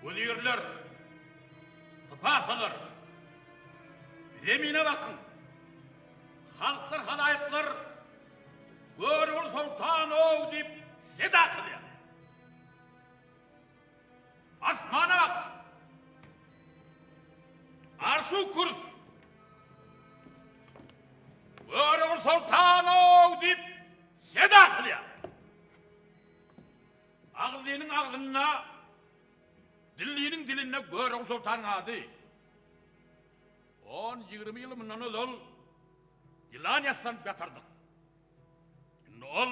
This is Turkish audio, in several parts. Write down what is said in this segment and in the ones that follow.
Vazirler, sıpasalar, zemine bakın. Halklar, halayıklar, Görül Sultanov deyip seda kılıyor. Asmana bakın. Arşu kurs. Görül Sultanov deyip seda kılıyor. Ağzının ağzına, dillinin diline Görül Sultan'ın adı. 10-20 yıl bundan ol, yılan yaslanıp yatırdık. Şimdi ol,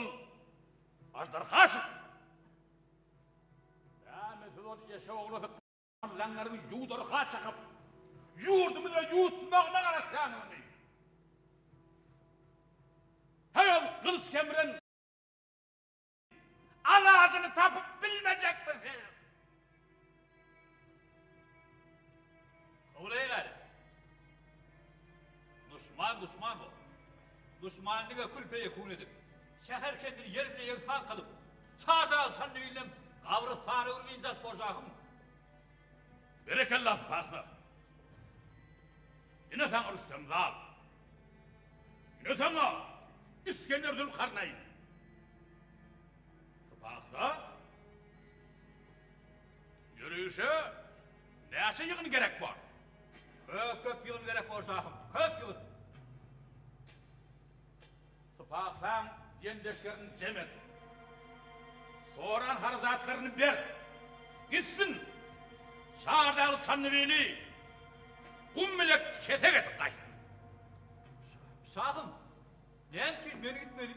azdarha çıktı. Ya mesela o yaşa oğlu lanlarını yuğdarha çıkıp, yurdumu da yutmağına karıştıran onu. Hayal kılıç kemiren, alacını tapıp bilmeyecek misin? Öyle gari. Düşman bu. Düşmanlığa külpeye kun edip, şehir kendini yerine yeksan kılıp, sağda alsan neylem, kavrıstanı ürmeyincat borcağım. Berekallah sıpası. Yine sen Rüstem Zal. Yine sana İskender Zülkarneyn. Sıpası, yürüyüşe neşe yığın gerek var. Köp yığın gerek borcağım, köp yığın. Sıpasam yendeşlerini cem et. Soran harzatlarını ver. Gitsin. Şahardağlı Çanlıbeyli. Kum milek kesek etik kaysın. Şahım, ne için beni gitmeli?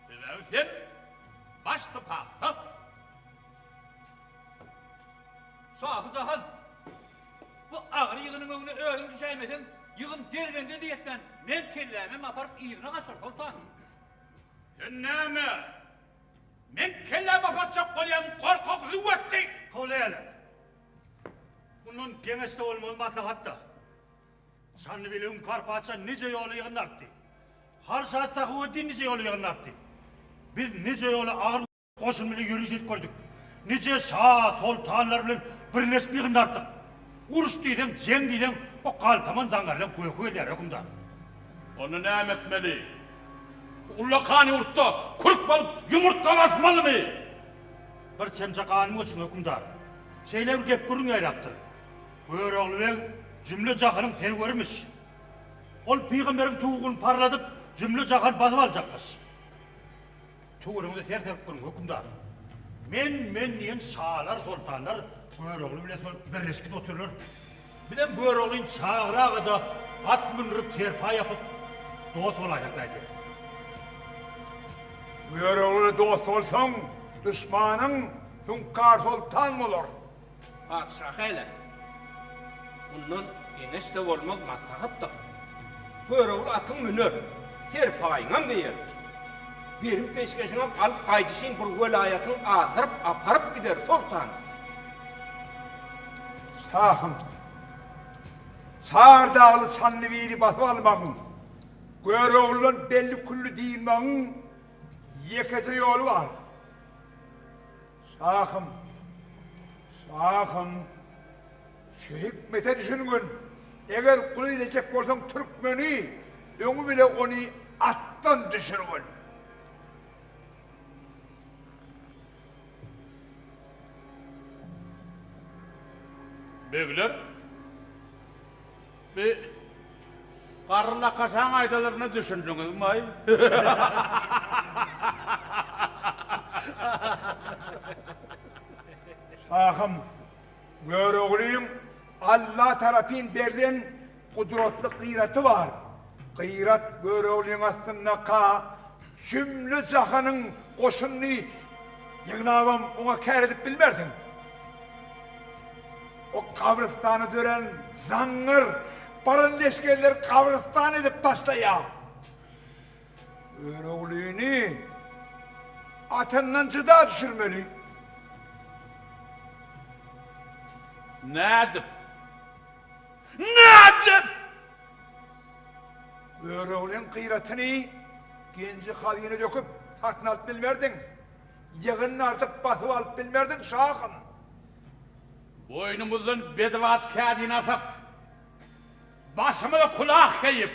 Sebebi sen baş sıpasam. Şahı Cahan, bu ağır yığının önüne öğün düşeymedin. Yığın dergende diyetmen, men kellemem aparıp iyirine kaçar Sultan. Sen neyme? Men kellem aparacak kolyam korkak züvvetti. Kolayalım. Bunun geneste olmalı hatta. Sanlı bile Karpaça nice yolu yığınlardı. Her saat takıveti nice yolu yığınlardı. Biz nice yolu ağır koşun bile yürüyüşlük koyduk. Nice sağ, sol tağlar bile birleşip yığınlardık. Uruş deydin, cem deydin, o kaltaman dangarlan kuyu eder hükümdar. Onu ne etmeli? Ulla kani urtta, kurk balıp yumurtkalasmalı mı? Bir çemçe kanun için hükümdar. Şeyler gep kurun yaylaktır. Buyur oğlu ve cümle cahanın terörümüş. Ol peygamberin tuğunu parladıp cümle cahan basıp alacakmış. Tuğunu da ter kurun hükümdar. Men diyen sağlar, sultanlar, buyur oğlu bile birleşkide otururlar. Bir de buyur oğlun çağırağı da at münrüp terpa yapıp dost olacaklardı. Buyur oğlu dost olsan, düşmanın Hünkar Sultan olur. Padişah eyle. Bundan eneste olmak maslahattır. Buyur oğlu atın münür, terpayınan diyer. Benim peşkeşine kalıp kaydışın bu velayetini ağırıp aparıp gider Sultan. Şahım, Çağırdağlı Çanlıbeyli basıp almağın, Buyur oğlunun belli kullu değilmeğin yekece yolu var. Şahım, şu hikmete düşünün. Eğer kulu ilecek olsan Türkmeni, onu bile onu attan düşürün. Beyler, bir karınla kaşan aydalarını düşündünüz mü? Şahım, gör oğlum, Allah tarafın verilen kudretli gıyratı var. Gıyrat gör oğlum aslında cümle cahanın koşununu yığınavam ona kâr edip bilmerdin. O kabristanı dören zangır, barın leşkerler kabristan edip taşlaya. Gör oğlunu atından cıda düşürmeli. Ne edip? Ne edip? Öğreğinin kıyratını genci haline döküp satın alıp bilmerdin. Yığının artık batıp alıp bilmerdin şahım. Boynumuzdan bedevat kâdine atıp, başımıza kulak keyip,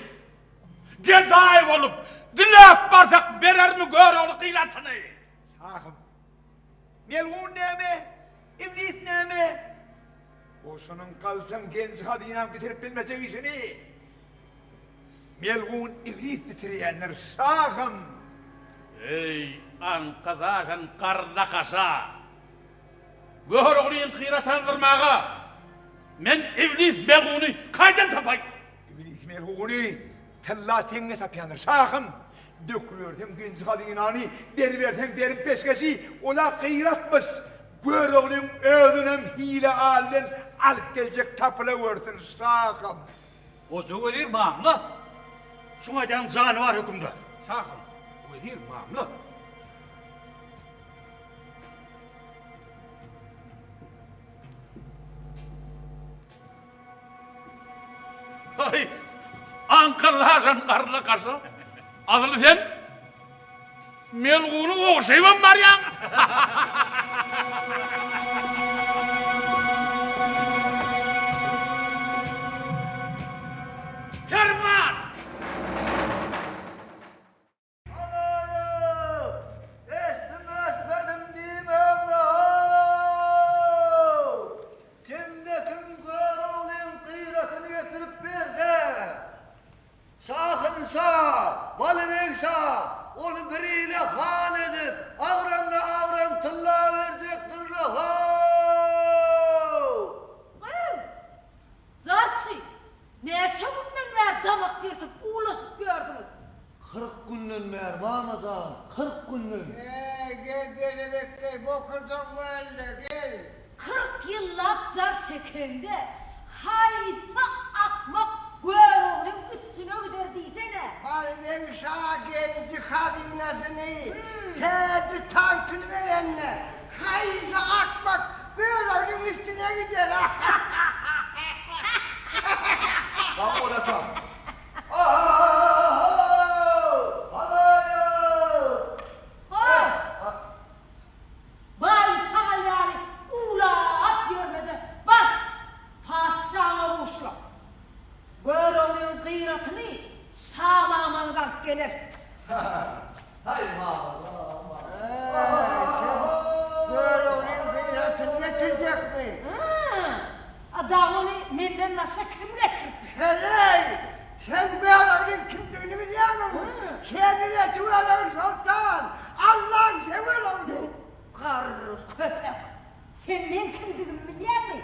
gedayip olup, dilep barsak verer mi gör oğlu kıylatını? Şahım. Melğun neyme? İblis neyme? Osunun kalsın genç kadıyla bitirip bilmeyecek işini. Melğun iblis bitiriyenler şahım. Ey ankazağın karda kasa! Gör oğluyun kıyratandırmağa! Men iblis melğunu kaydan tapay! İblis melğunu tella tenge tapyanır şahım. Dökülürdüm genç kadıyla beri berim peşkesi ola kıyratmış. Gör oğlum öğünem hile halinden alıp gelecek tapıla vörsün şahım. Ocu verir bağımlı! Şuna den canı var hükümdar. Şahım, ödir mamlı. Ay! Ankazağın karda kasa! Adını sen? Melğunu oğuşayım var ya! Ferman! Estimez benim dimem Kimdekin gör olayım kıyratını getirip berse Sağın sağ, balımın sağ Onu biriyle han edip Ağramla ağram tılla verecektir Zarçı, ne çabuk neler damak yırtıp uğulaşıp gördünüz. 40 günlün mer Ramazan, 40 günlün. Gel beni bekle, bokurdum bu elde, gel. 40 yıllık zar çekende hayfa akmak göğrünün üstüne öderdiysene. Balben şaha genci kadınasını, tezi tartını verenle, hayza akmak, böyle üstüne gider. Bak ola tam. Bay şahalleri uğulap görmedi. Bak, padişahına uçla. Göğrünün kıyratını sağlaman kalk gelir. Hay Böyle kıyratını getirecek mi? Adamını menden nasıl kim getirdi? Hey! Sen böyle kimliğini biliyor musun? Kendine çuvalır sultan, Allah'ın sever oldu. Karı köpek. Sen ben kimdiğimi biliyor musun?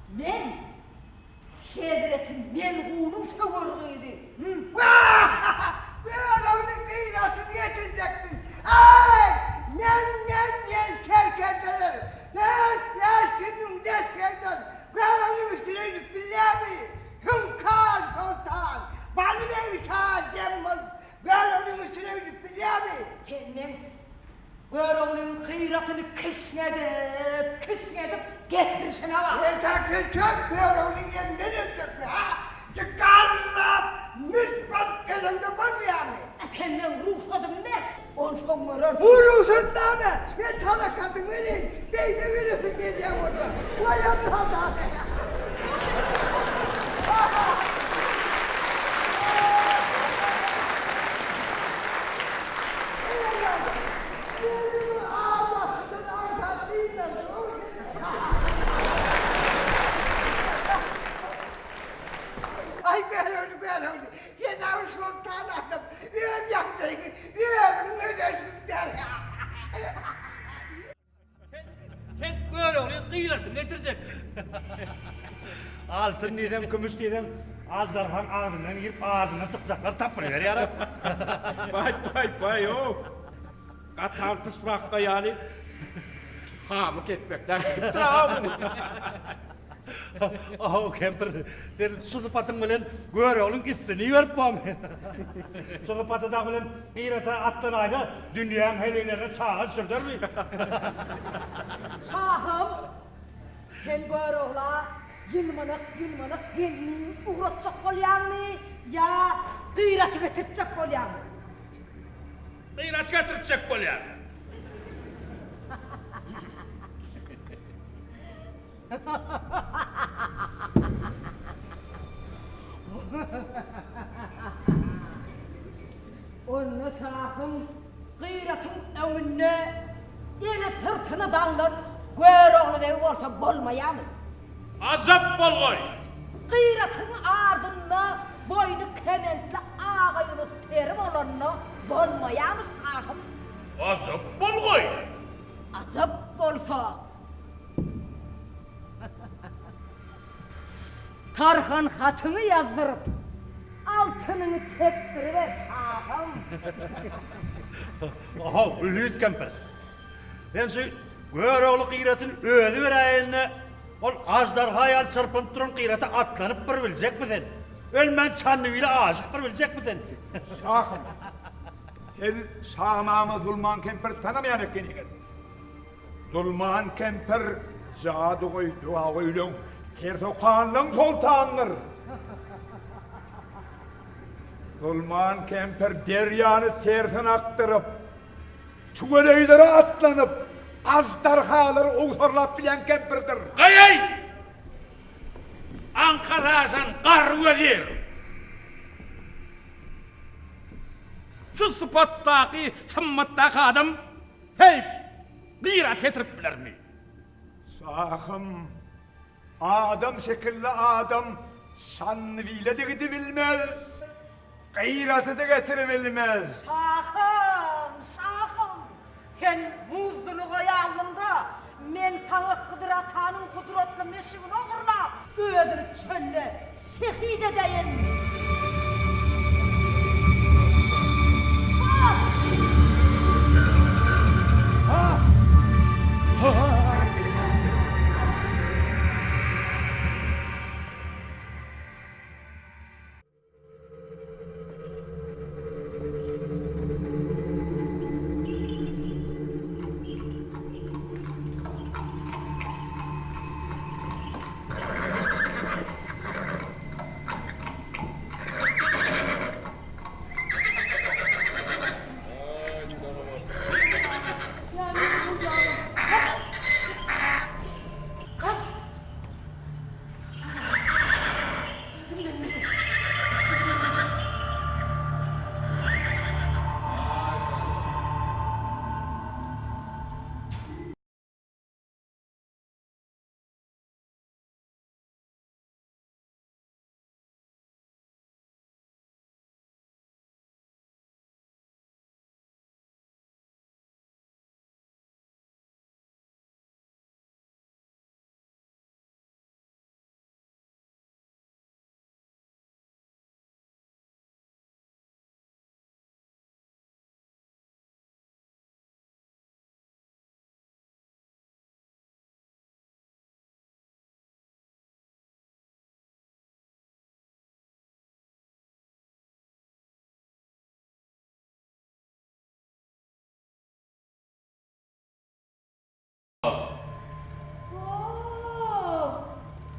Ben Hazretim Melğun'un sevurluydu. Böyle kıyratını getirecekmiş. Ay! Nen serkendeler. Dersin deskenler. Böyle üstüne gidip biliyor musun? Hünkâr sultan, bana beni sağ cemmaz. Böyle üstüne gidip biliyor musun? Senin Göğrünün kıyratını kısnedip getirisine bak. Yetersin çok böyle elinden öptü ha. Sıkarlar, müsbet elimde var yani. Senden ruhsadım ben. Onu sonra Vurursun da mı? Ben talakatı vereyim. Beyde verirsin geliyor orada. Vay Allah'a. Ay ben öldü. Cenab-ı Sultan adam. Bir yapacaksın, bir ödersin der. Sen böyle oğluyun kıyratını getirecek. Altın neden, gümüş neden, azdarhan ağzından girip ağzına çıkacaklar tapırıyor ya. Bay o. Katan pısmakta yani. Hamık etmekten travmını. Oh kemper, ben Sulubat'ın bilen Göğrü'nün üstünü verip bağım. Sulubat'ı da bilen kıyrata attığınayda dünyanın helilerine çağa sürdür mü? Sağım. Sen Göğrü'la yılmanık gelini uğratacak olyan mı? Ya kıyratı getirecek olyan mı? Kıyrat getirecek böyle. Onu sakın gıyratın önüne yine sırtını dağlar göğroğlu ve olsa bolmayamın. Azap bolgoy. Gıyratın ardında boynu kementle ağayını terim olanına bolmayamı sakın. Azap bolgoy. Acap bolsa. Tarhan hatını yazdırıp altınını çektiriver sakın. Aha, Hülüt Kemper. Ben şu göğroğlu kıyratın ödü verayinne, ol ajdar hayal çırpınıp duran kıyrata atlanıp bir bilecek misin? Ölmen çanlığıyla ağacıp bir bilecek misin? Şahım. Sen sağmamı Dulman Kemper tanımayan ekenigen. Dulman Kemper zadı koy dua koyulun. Tertokanlığın koltağındır. Dulman Kemper deryanı terten aktırıp, tüveleylere atlanıp, azdarhaları uğurlap bilen Kemperdir. Gayay! Ankara'san kar vezir. Şu sıfattaki, sımmattaki adam hep gıyrat etirip bilir mi? Sahım, adam şekilli adam şanlıviyle de gidebilmez, gayratı da getirebilmez. Sakın. Sen muzdunu koyalımda men sana kıdıratanın kudretli meşhur olurla ödür çölle sehide deyin.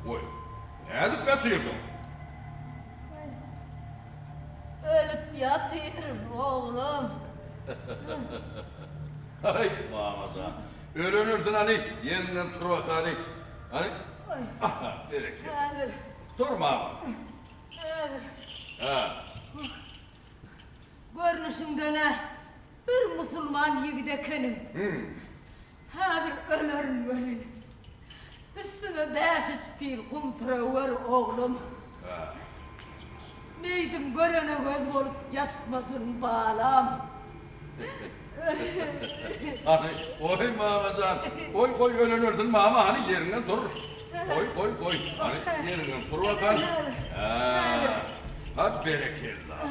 Oy, ne edip yatıyorsun? Ölüp yatıyorum oğlum. Ay Mahmut'a, ölünürsün hani yeniden dur bak hani aha bereket. Hayır, Dur Mahmut. hayır. Ha. Görünüşünden bir Müslüman yiğidekenim. Hayır, ölün. Üstüne beşiç bir kumtraver oğlum. Neydim görene göz olup yatmasın bağlam. Hani oy Mahmut'a, koy ölünürsün Mahmut hani yerinden dur. Koy hani yerinden dur bakalım. Hadi bereket lan.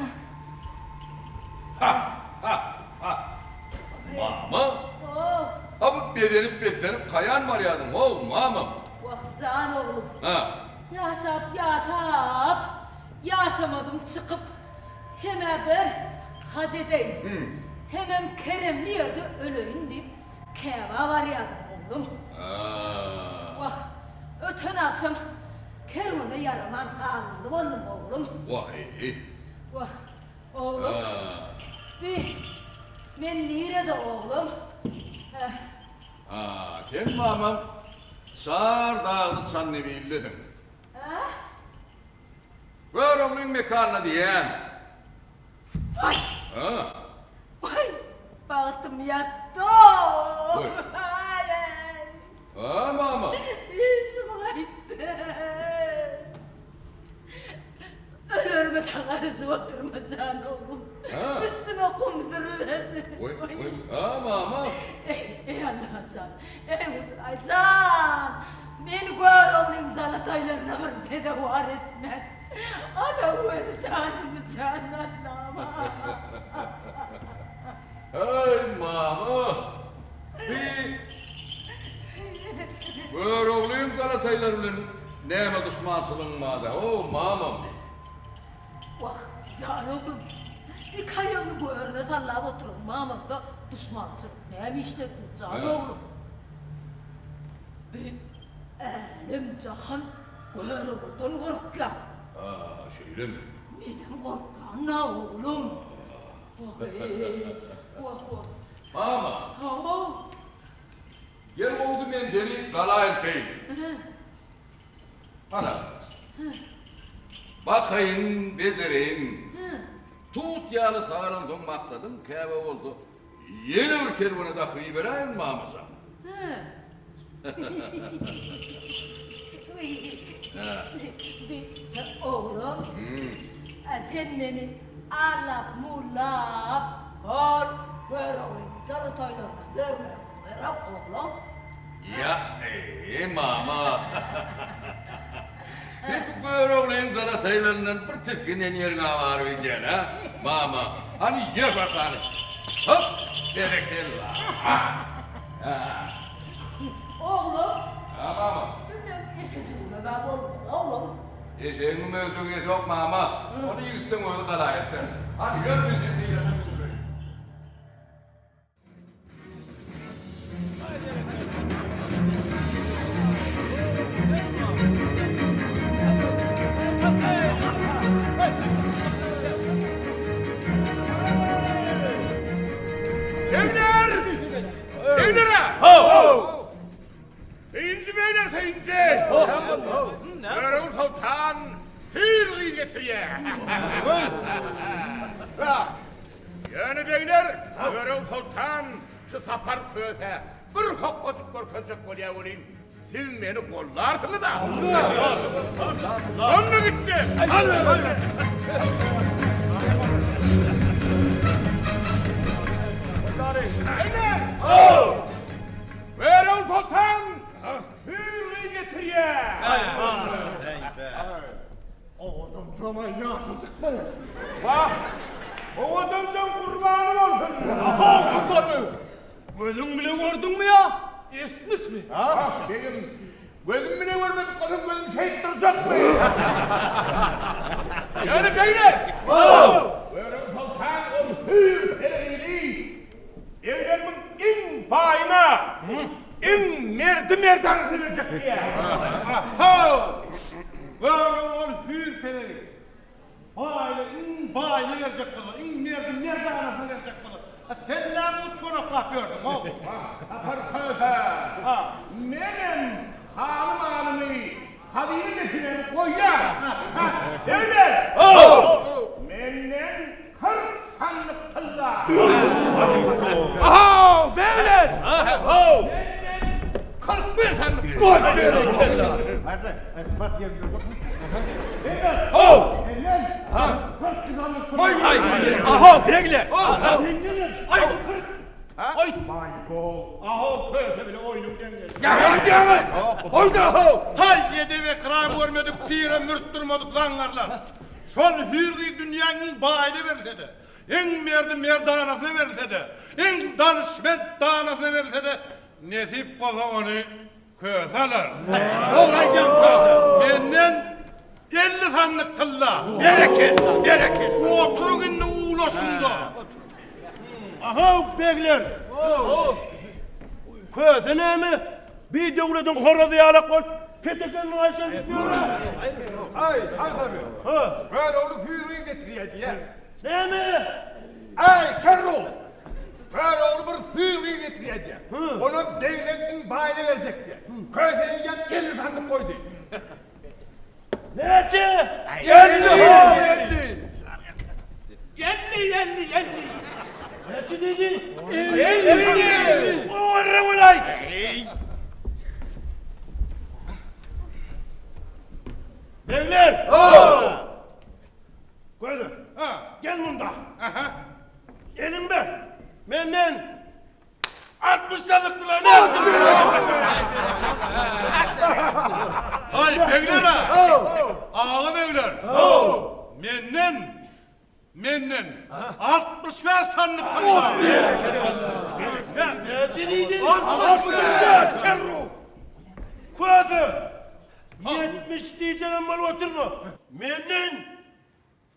Mahmut. Oh, Abi beslenip kayan var yadım oğlum Mahmut. vakcan oğlum. Ha. Yaşap, yaşamadım çıkıp hemen bir hac edeyim. Hemen Keremli yerde öleyim deyip keva var ya oğlum. Vah, öten akşam Kerem'e yaraman kalmadı oğlum oğlum. Vay. Vah, oğlum. Ben nerede oğlum? Sen Mahmut Sar dağını sen ne billedin? Ver onun mekanına diyen. Vay! Ha? Vay! Baktım yattı. Buyur. Ha mama. İşim gitti. Ölürüme takarısı oturmayacağım oğlum. Ha. Üstüme kum sürüverdi. Oy. Ha mama. Ey Allah can, ey Uday can. Beni gör oğlum calataylarına bir tedavar etme. Ana ver canımı cannatnama. Hey mama. Ver oğlum sana taylarımla neyme düşmansılın mada. Oh mamam. Vah can oğlum. Bir kayağını bu örnek Allah'a oturun mamamda düşmancılık neymişler can Evet. oğlum. Bir elim cahan görüldün korkla. Aa şöyle mi? Benim korkan ne oğlum? Vah vah vah. Mama. Ha. Gel oldu men seni kalayım değil. Ana. Bakayın, bezereyin. Tut yağını sağıran son maksadım kâbe olsa yeni bir kervanı da hıyberayım mamazam. Oğlum, sen beni alap mulap hor ver oğlum, calataylarına verme ver oğlum. Ya mama. Hep böyle oğlum sana taylarından bir tefkinin yerine var bir ha mama. Hani ye bakalım. Hop, berekella. Oğlum, Ha mama. ben eşeciğime ben oğlum. Eşeğin mevzuyu yok mama. Onu yıktın onu kalayettin. Hadi gör bizim değil. Beyler! Beylere! Ho! Feyinci beyler feyinci! Erol Sultan hür getiriyor. Yani beyler, Erol Sultan şu tapar köse bir hokkacık korkacak kolye olayım. Siz beni kollarsınız da. Onunla gitti. Beyler! Erol Sultan hürriyi getiriyor. O adam cama yaşı sıkma. Bak, o adamdan kurbanım olsun. Kurtarı! Gözün bile gördün mü ya? Esmiş mi? Ha, benim gözüm bile görmedik kadın gözüm şehit duracak mı? Yani beyler! Erol Sultan o hür pereyli evlerimin en payına, en merdanı verecek diye. Ha! Erol hür pereyli. Aile in bayını verecek bunu. İn nerede anasını verecek bunu. Senden bu çorak gördüm oğlum. Arkadaşlar, benim hanım hanımı kabinetine koyar. Devlet! Benden 40 sandık kılla. Aha beyler! Benden 41 sandık kılla. Vay berekella! Bak yazıyor. Oh! Benden 40 sandık kılla. Ay! Aha beyler! Ay! Ay! Aho böyle bile oyunum demiyor. Ya Hayda ho! Hay yedi ve kram görmedik, pire mürttürmedik langarlar. Şol hürri dünyanın bağını verse de, en merdanasını verse de, en danışmet danasını verse de, nesip koza onu köseler. Olaycan köse. Benden 50 sandık tılla. Berekella. Oturun inne uğulaşında. Aha beyler. Köse mi? Bir devletin horozu yalak ol. Ketekenin aşağı gidiyor. Ay sen tabii. Ha. Böyle onu hürriyi getiriyor diye. Ne mi? Ay Kerrol! Böyle onu bir hürriyi getiriyor diye. Onu devletin bayını verecek diye. Köşeye gel gelir sandık koydu. Nece? 50 ho 50. Nece dedi? 50. Orra ulayt. Beyler! Koydum. Ha. Gel bunda. Aha. Elim ver. Menden 60 sandıktılar ne yaptın? Hay beyler ha. Ağa beyler. Menden 65 sandıktır var. Nece dedi? 60 kerru. Koydum. 70 diyeceğim mal oturma. Menden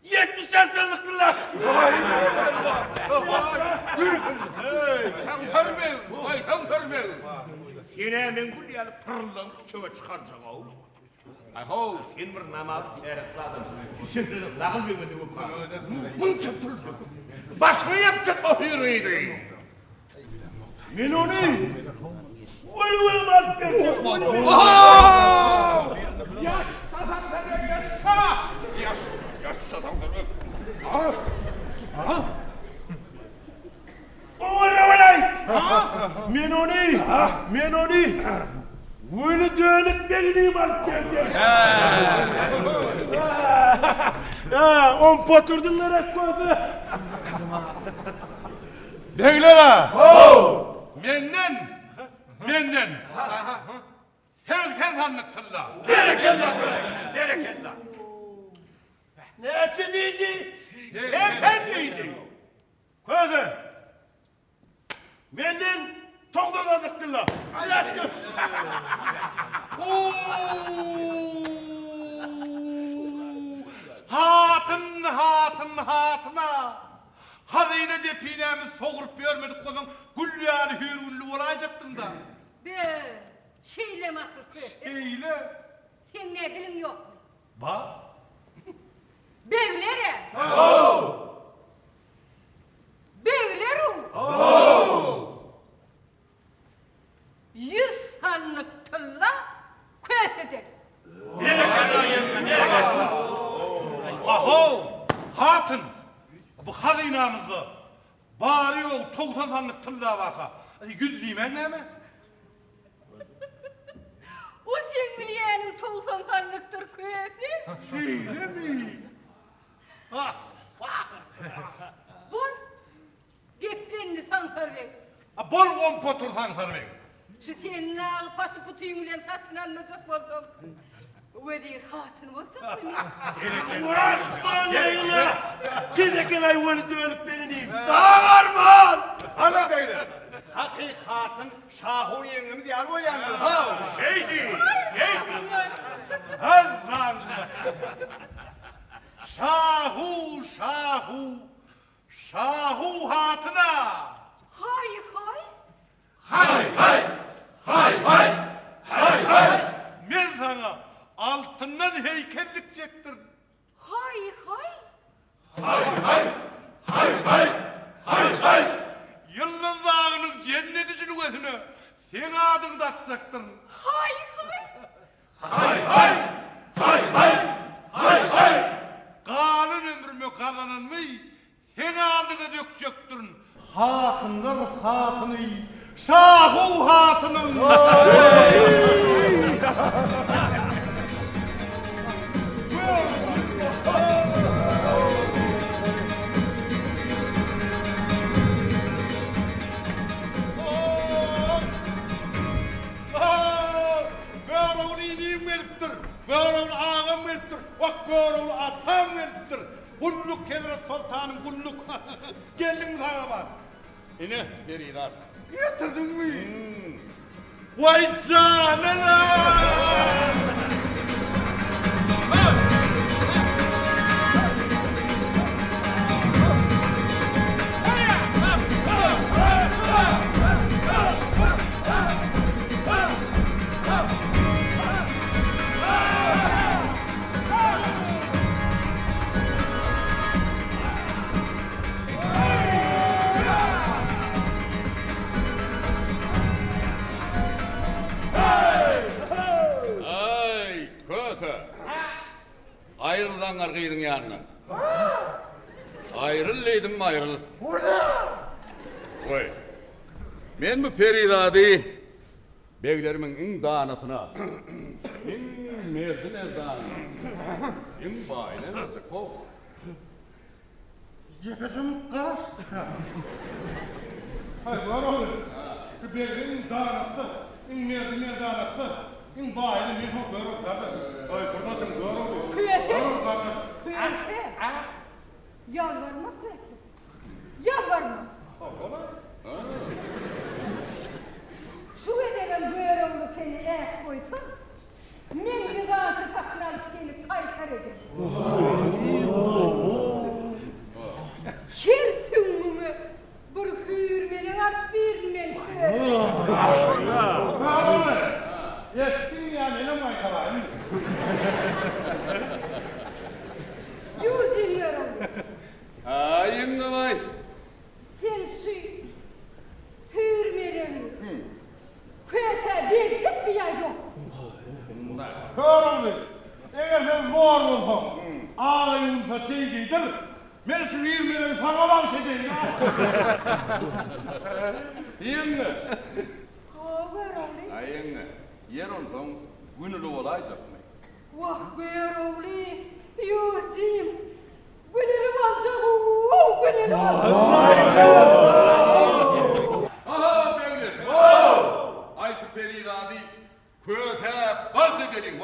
70 sandıktılar. Yine men bu diye pırlanıp çöve çıkaracak oğlum. Ay ho, sen bir namazı terekladın. Şimdi nakıl bir günü bu para. Bunu çöptürdük. Başka yapacak o hürriydi. Men onu Volu mal verdim. Orra ulayt. Men onu Volu dönüp benim alıp geleceğim. On poturdunlar et kozu. Beyler ha. Menden. Sen sandıktırlar. Berekellah. Nece dedi? Efendiydi. Kozu. Menden toğlanadıktılar. Hatına. Hazine depinemiz soğurup görmedik onun güllüyanı hürgünlü olacaktın da. Be, şeyle mahrufu. Eyle. Sen ne dilin yok mu? Ba. Bevlere. Bevleru. 100 sanlık tılla kösede. Aho. Hatın. Bu hazinamızı bari yol 90 sandık tılla vaka. Yüzlüğüme ne mi? O sen bileyenin 90 sanlıktır köse. Şeyle mi? Bun, deplenli sansarve. Bol 10 potur sansar bey. Şu senin ağ patı putuyun ile satın alınacak olsam. Ve değil hatun olacak mı? Uğraşma neyle? Gideken hayvanı dönüp beni diyeyim. Daha var mı? Ana beyler. Hakikatin şahu yengimi diye o yangı. Ha şeydi. Allah. Şahu hatına. Hay. Men sana altından heykel dikecektir. Hay. Yıldız dağının cenneti cülügesine sen adını da atacaktır. Hay. Kalın ömrümü kazanan mı sen adını dökecektir. Hatınlar hatını, şahu hatının. Görevli iyiliğim veriptir, görevli ağam veriptir, bak görevli atam veriptir. Kulluk Kedret Sultan'ın kulluk. Geldiniz ağa var. Yine veriler. Getirdin mi? Vay canına! langar gıydın yanına. Ayrıl leydim ayrıl. Oy. Men bu peridadi beylerimin in danasına. In merdin erzanı. In bayne nasıl kov. Yakacım karas. Hayır, var olur. Şu bezinin dağınıktı, in merdi dağınıktı, in bağıyla bir hok görür kardeş. Ay, buradasın, görür. Kıyafet. Görür kardeş. Kıyafet. Yalvarma kıyafet. Yalvarma. Şu ederen böğrümlü seni et koysun. Men bir dağıtı takın alıp seni kaytar edin. Her süngümü bir hürmeli at bir men Kardeş. Eşkin ya benim aykalayım. Yüzün yoruldu. Ayın vay. Sen şu hürmeli kıyafet bir tek bir yer yok. Görür. Eğer sen var olsam, ağlayın da şey giydir, ben şu yirminin pagalan sedeyim. Yenge. O görüldü. Ayenge. Yer ondan günü olacak mı? Vah görüldü. Yüzüm. Gülürüm alacak. Oo, gülürüm alacak. Aha beyler. Ay şu peridadi köte balse gelin.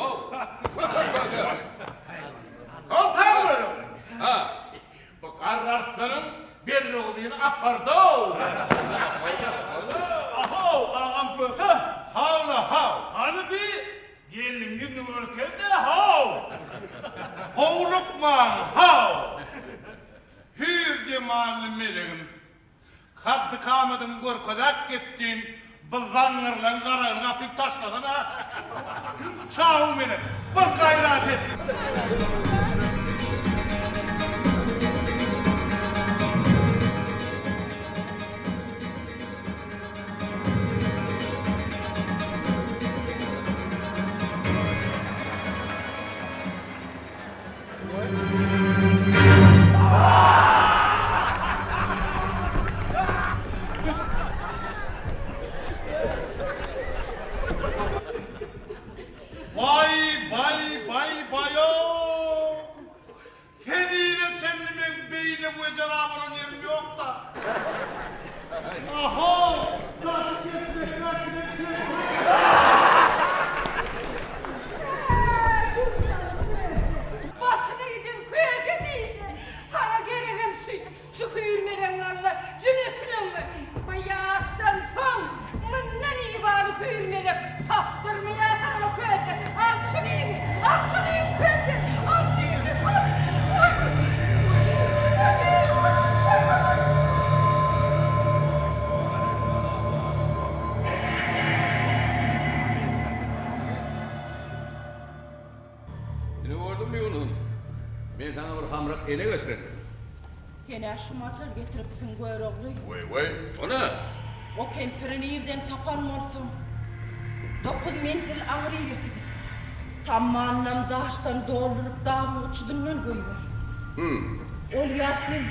Altanlarım. Ha. Bu kararsanın bir olduğunu apardı. Aho, ağam köke. Havla hav. Hani bir gelin yüzünü ülkede hav. Hovlukman hav. Hür cemalli meleğim. Kaddı kamadın gorkodak gittin. Bızangırlan kararın hafif taşladın ha. Çağu melek. Bir gayret et. Başına gidin kıyafet değil. Sana gelirim şu hürmelenlerle cünetinin yaştan son mından iyi var hürmelen taktırmaya atar o kıyafet. Al şunu iyi, al şunu iyi kıyafet. Al iyi, Ne vurdun bir oğlum? Ben sana bir hamrak ele götürelim. Yine şu maçar getiripsin görüldü. Vay. O ne? O kempirini evden tapan olsam 9 mentil ağrı yekidi. Tamamlam daştan doldurup dağın uçudundan koyuver. Ol ya sen,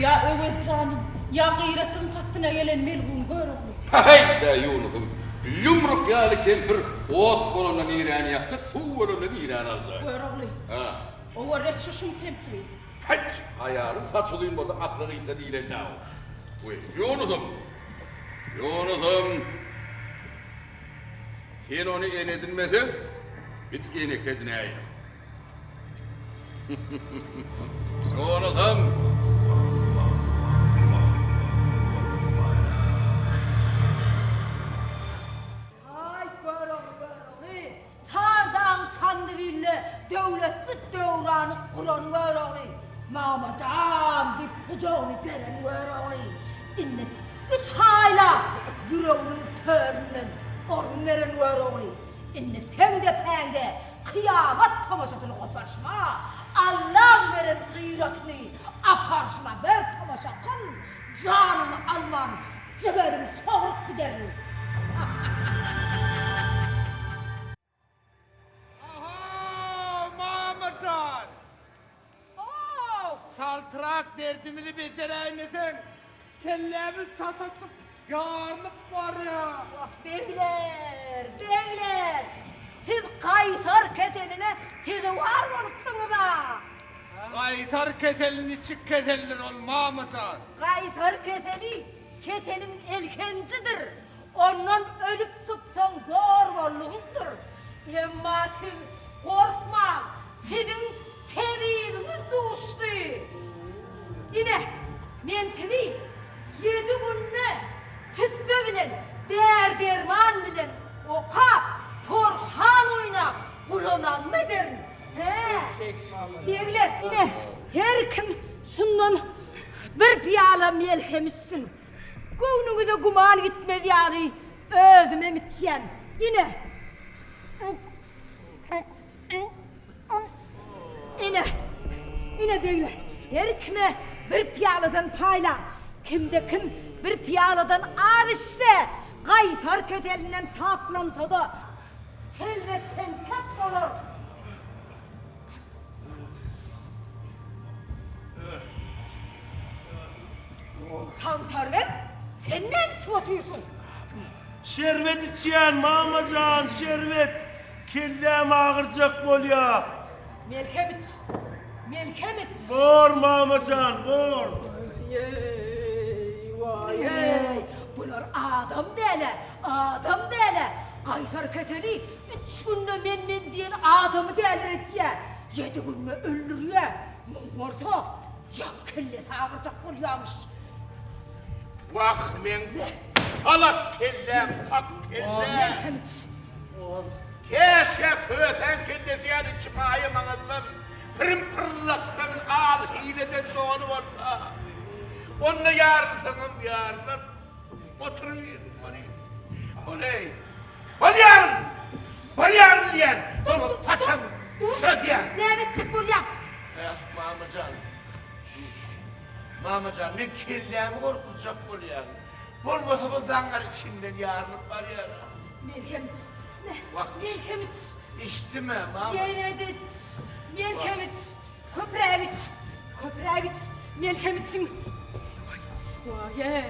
ya övet canım, ya gıyretin kastına gelen melgun görüldü. Hayda Yunus'um. Yumruk yağlı kempir ot kolondan iğren yapacak, su kolondan iğren alacak. Görüldü. Ha. O var et şuşum kempiri. Hay! Ayarım saç olayım burada aklını istedi iğren ne Vay Yunus'um. Sen onu enedinmesen, biz enek edineyiz. Yunus'um. Ay görüldü. Çardağın çandiville devletli devranı kuran görüldü. Mamadan dip ucağını deren görüldü. İnne 3 ayla yüreğinin törünün ornların görüldü. İnne tende pende kıyamet tamaşasını koparsına. Allah veren gıyretini aparsına ver tamaşa kıl. Canını alman, ciğerini soğurup giderim. Aha, Mahmutcan. yaltırak derdimizi beceremedin. Kellemiz satatıp yarılıp var ya. Ah beyler, siz kaytar keteline siz var olupsunuz ha. Kaytar ketelini çık keteller olmamacan. Kaytar keteli, ketenin elkencidir. Ondan ölüp sıpsan zor varlığındır. Ama siz korkma, sizin tevhidiniz doğuştu. Yine, men sizi 7 günne tüttü bilen, derman bilen, okap, torhan oynap, kulanan mı derin? Beyler, yine her kim şundan bir piyala melhem içsin. Göğnüňize guman gitmedi yani, özüme mityen. Yine beyler, her kime bir piyaladan payla, kimde kim bir piyaladan al işte, kaytar kötelinden taplantıda, tel ve tenkap olur. Kantarvet, sen ne sıvatıyorsun? Şerbet içiyen mamacan, şerbet. Kellem ağırcak bolya. Melkemet. Bor mamacan, bor. Vay, bunlar adam değerler. Kaytar keteli 3 günde menden diyen adamı değerler etiye. 7 günde öldürüyor. Varsa yan kellesi ağırcak oluyormuş. Vah men alak kellem, tak kellem. Melkemet. Keşke köten kellesi yani çıkayım anadlan. Pırımpırlaktan al hileden doğru varsa. Onunla yarınsanım yarınlar. Oturuyorum bana. Oley. Balyan diyen. Dolu paçam. Södiyen. Ne çık buraya? Mamacan. Mamacan ne kellemi korkulacak bol yani. Olmasa bu zangar içinden yarınıp var ya. Melkemet. Bak Melkemet. İçti mi mama? Yeredit. Melkemet. Köpreğit. Melkemet'in. Vay,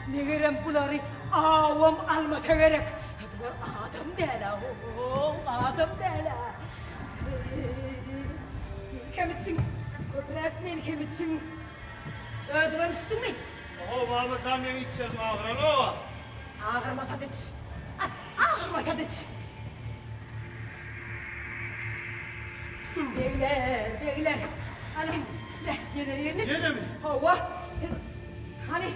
meğerem bunları avam almaka gerek. Bunlar adam değil ha. Adam değil ha. Melkemet'in. Öldüremiştin mi? O mamacan beni içerim ağıran o. Ağırma tadıç. Ağırma tadıç. Beyler. Hani, yeriniz. Yine mi? Hava. Hani.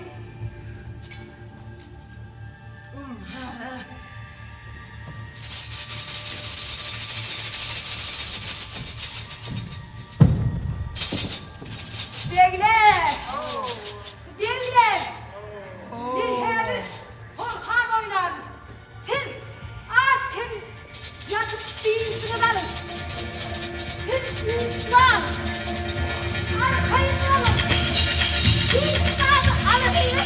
Beyler. Bir herif korkan oynar. Siz az hem yatıp değilsiniz alın. Siz insan. Arkayın alın. İnsan alın insan.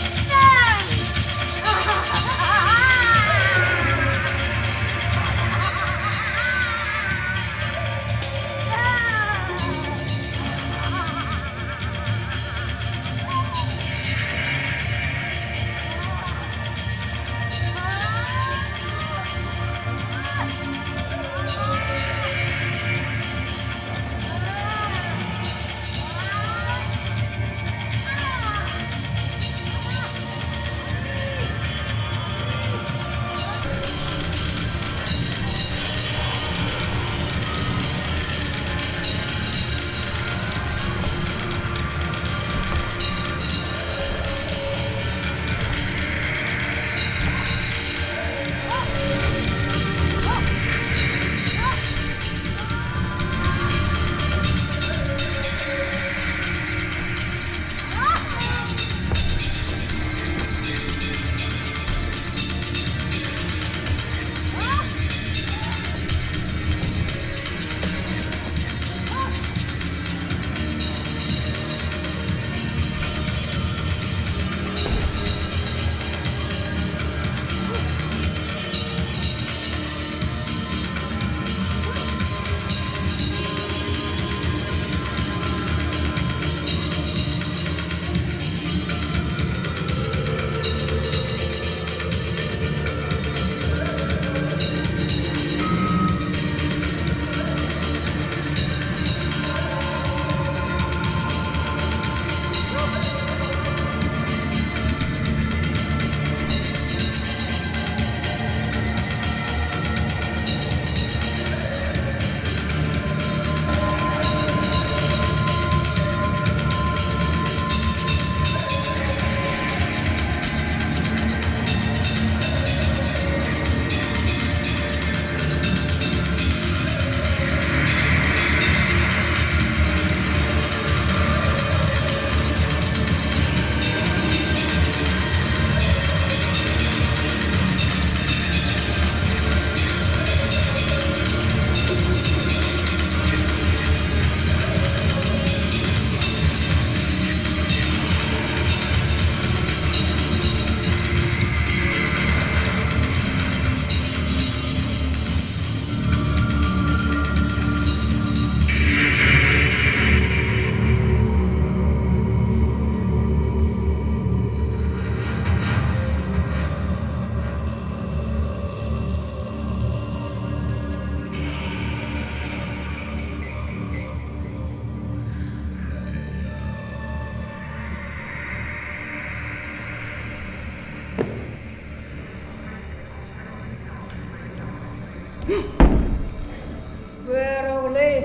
Gör oğlu,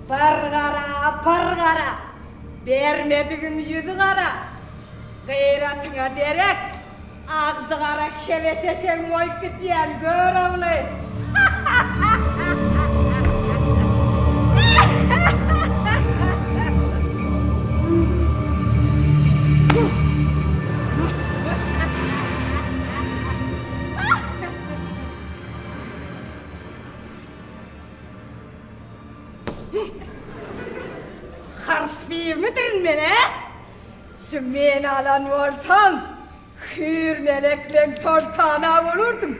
pargara, vermediğin yüzü kara. Gayretine derek, ağzı kara şevesesen oyup gitiyen gör oğlu. Harfi midir mene? Sümen alan olsan, hür melekle sultana olurdun.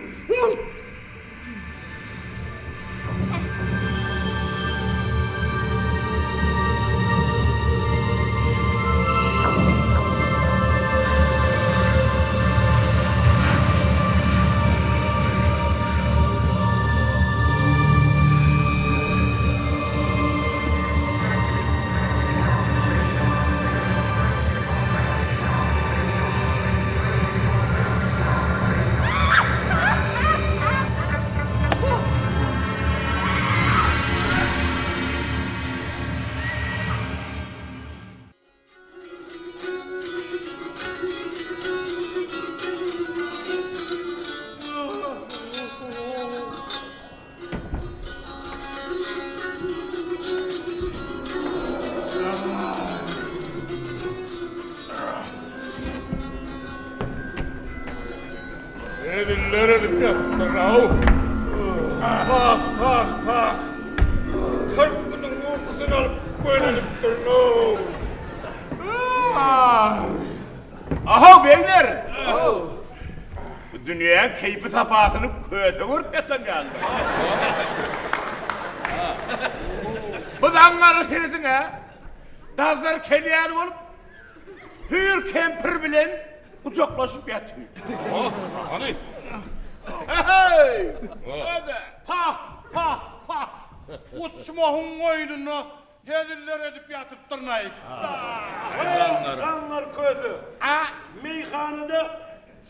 Ediller edip yatıplar ahu. Bak. 40 günün uykusunu alıp böyle edip durun ahu. Ahu beyler. Bu dünyanın keyfi sapasını köze vurup yatan geldi. Bu zangarı seyredin ha. Dazlar keliyani olup hür kemper bilen kucaklaşıp yatıyor. Hani? Hey! Hadi! Pah! Uçmahın oyununu gelirler edip yatıp tırnayıp. Kanlar közü. Meyhanede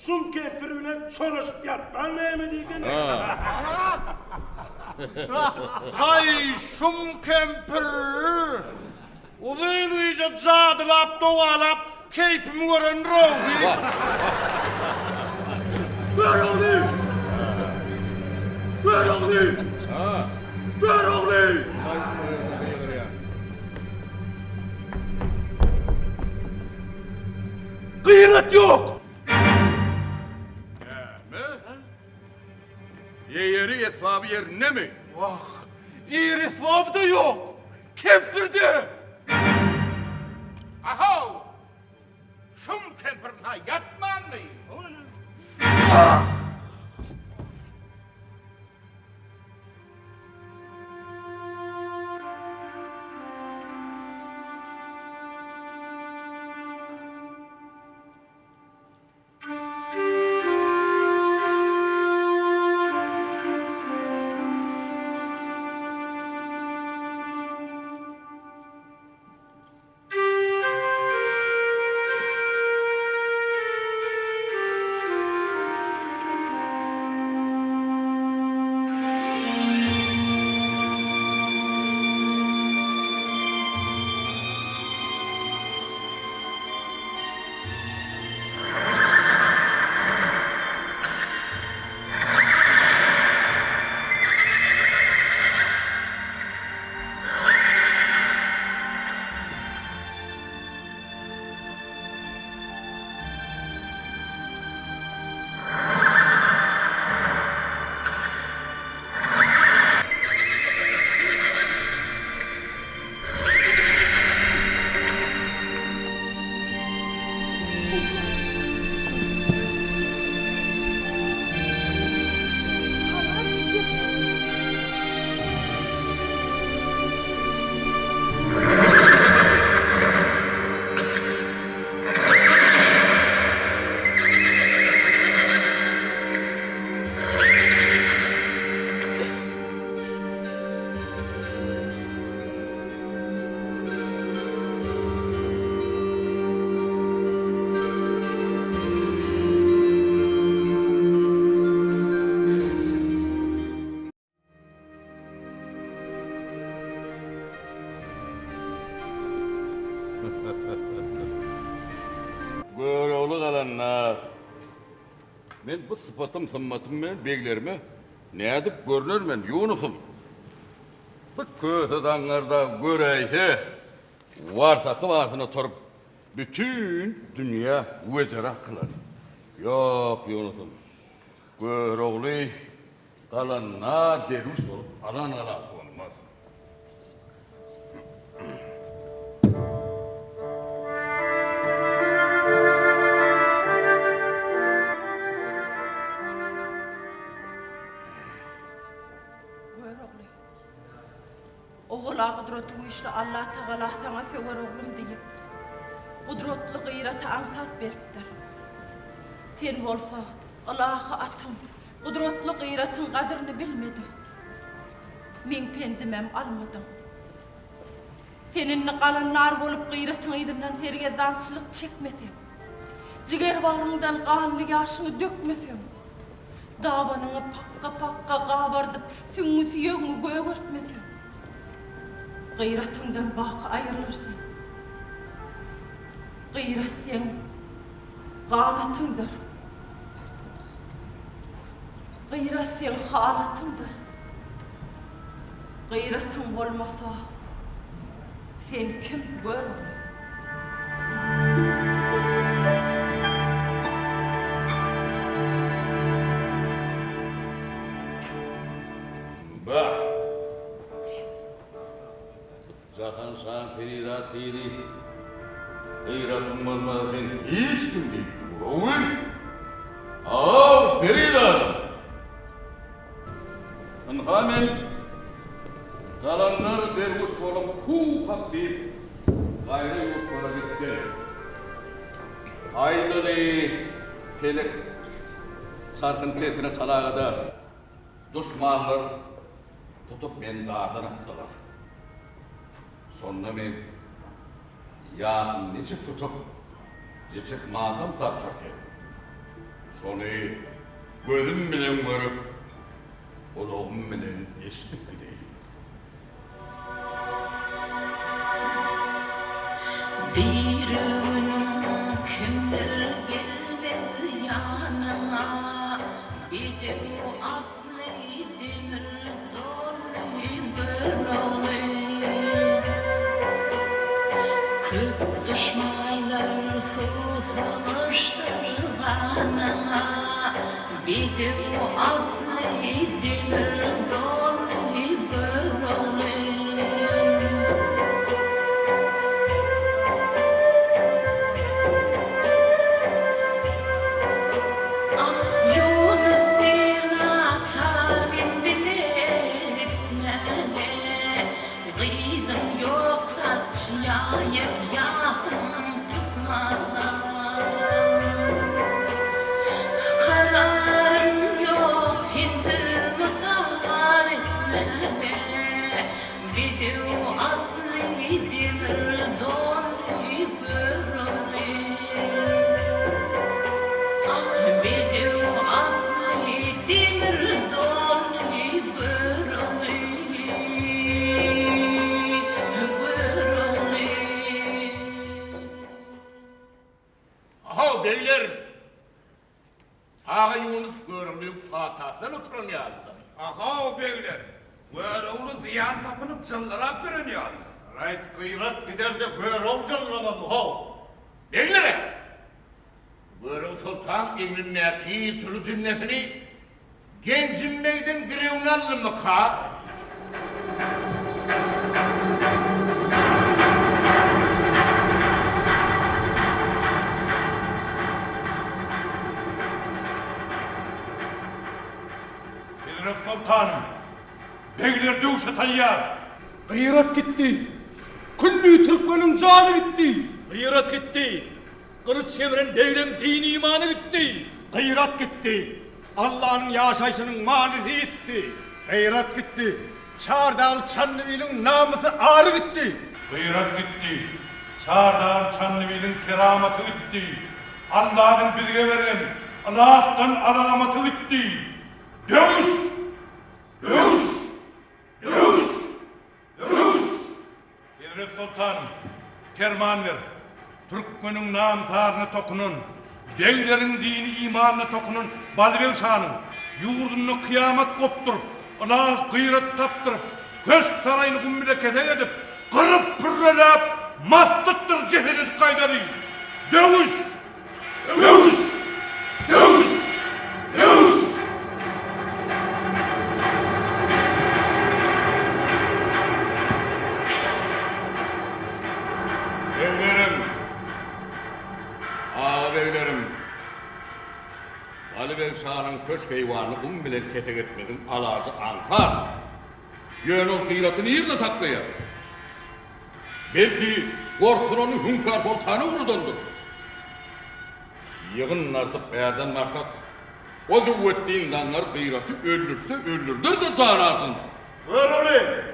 şun kempir bilen çalışıp yatman neymi deydin? Hay şum kempir! Uzun iyice zadılap dovalap keyfimi gören roğu. Ver oğlu! Ver oğlu! Ver oğlu! Gıyret yok! Yeri hesabı yerine mi? Vah! İriflav da yok! Kempirde! Aho! Şum kemperna yatman mı? Men bu sıfatım sımmatım ben beglerime ne edip görünür men Yunus'um. Bu köse danlarda göreyse varsa kıvasına torup bütün dünya vecera kılar. Yok Yunus'um. Gör oğlu kalanına derviş olup alan alası olmaz. Oğula kudreti güçlü Allah Teala sana sever oğlum deyip kudretli gıyrata ansat beripdir. Sen bolsa Allah'a atım kudretli gıyratın kadrini bilmedi. Men pendimem almadım. Seninle kalanlar bolup gıyratın idimden terge dançılık çekmesem, ciger bağrından kanlı yaşını dökmesem, davanını pakka kabardıp süngüsü yöngü göğürtmesem, gıyratından bakı ayrılırsan, gıyrat sen gametındır. Gıyrat sen halatındır. Gıyratın olmasa sen kim gör? Bah! Zaten sen perirat diri. Gıyratın olmadan hiç kim değil. Oğul! Ağır perirat! Anhamen kalanlar derviş olup kuhak deyip gayrı yurtlara gitti. Aydırı pelek sarkıntısına çalağıda düşmanlar tutup beni dağdan atsalar. Sonra ben yağın necip tutup necip madem tartarsa. Sonra gözüm bilen görüp kulağım bilen eşitip gideyim. Bir günüm kimdir gelmedi yanıma, bir de bu aklı demir dolu böyle. Köp düşmanlar susamıştır bana, bir de bu aklı demir dolu böyle. Aha beyler! Ağa Yunus görümlüğün fatasından oturan yazdı. Aha o beyler. Böyle ulu ziyan tapınıp çıldırak görünüyor. Right kıyrat gider de böyle olacağım ha. Beyler! Buyurun Sultan emrindeki türlü cümlesini gencin meydan grevine alın mı ka? Bedret Sultanım. Beyler dövüşe tayyar. Gıyrat gitti. Küllü Türkmen'in canı gitti. Gıyrat gitti. Kılıç çeviren devrin dini imanı gitti. Gıyrat gitti. Allah'ın yaşayışının manisi gitti. Gıyrat gitti. Çardağ Çanlıvil'in namusu ağrı gitti. Gıyrat gitti. Çardağ Çanlıvil'in keramatı gitti. Allah'ın bilge veren Allah'tan alamatı gitti. Dövüş! Dövüş! Dövüş! Dövüş! Devlet Sultanım, kerman ver. Türkmen'in namuslarına tokunun. Devlerin dini imanına tokunun Balıbel şanın yurdunu kıyamet kopturup, Allah gıyret taptırıp, köşk sarayını kumbile keten edip, kırıp pürrelep, mastıktır cehilet kaydari. Dövüş! Dövüş! Dövüş! Dövüş! Evlerim, ağabeylerim, Balıbel Şah'ın köşk eyvanını bilen ketek etmedim alacı anfar. Yönül kıyratını yerine saklayar. Belki korkunun hünkar sultanı unudandır. Yığın artıp beyadan maksat, o züvvettiğin danlar kıyratı öldürse öldürdür de canı açın. Öyle.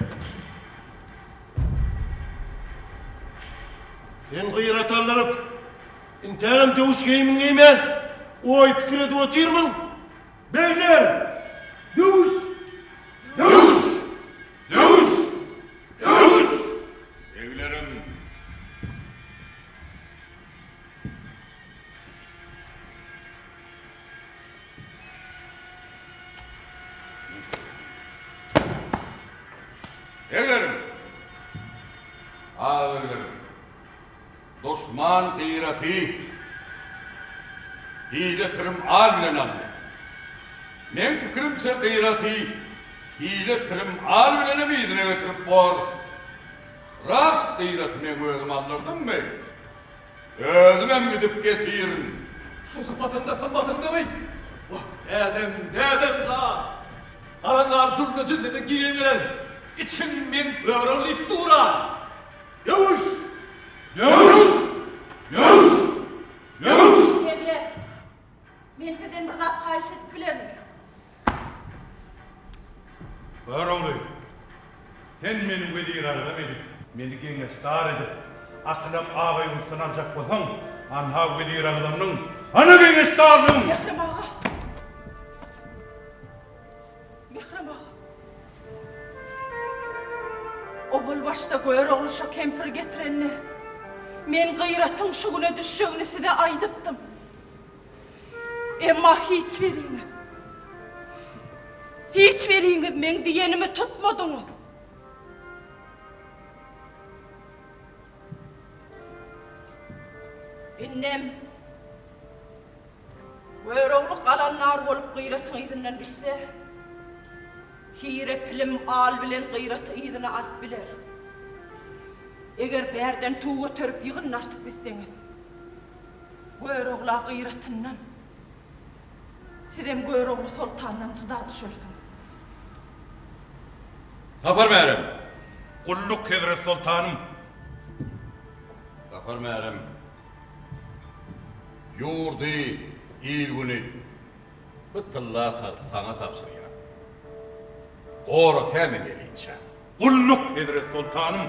Sen gıyret allarıp, interim dövüş geyimin geymen, oy fikir edip oturman. Beyler, dövüş! Dövüş! Dövüş! Dövüş! Evlerim, evlerim, ağabeylerim, Osman kıyrati, hile kırım al bilen anne. Men fikrimse kıyrati, hile kırım al bilene miydine götürüp bor. Rast kıyratı men özüm anlardım mı? Özüm em gidip getirin. Şu sıfatında sanmadın mı? Oh, dedim sana. Aranlar cümle cildine giyilen, için bir böğrülüp duran. Yavuz! Yavuz! Yavuz! Yavuz! Evler, men sizden bir zat hayiş edip bilemem. Böğrüğlü, sen meni vedir aramadın, meni kengeç dar edip, aklım ağabey ustanancak bolsan, anha vedir aradımның, ana kengeç dardım! Mehrim ağa. Mehrim ağa. O bul başta göğer oğlu şu kempir getirenini, men gıyratın şu güne düşüşüğünü size aydıptım. Emma hiç veriyiniz. Hiç veriyiniz, men diyenimi tutmadınız. Annem, göğer oğlu kalanlar bolup gıyratın izinden bilse, hire pilim al bilen gıyratı idine alıp biler. Eger berden tuğu törüp yığın artıp bitseniz, göğer oğla gıyratından, sizem göğer oğlu sultandan çıda düşürsünüz. Kapar meğerim. Kulluk Hedret Sultanım, Kapar meğerim. Yurdu, ilgini, bıtılla sana tapsırıyor. Doğru temin edince. kulluk Hedret Sultanım.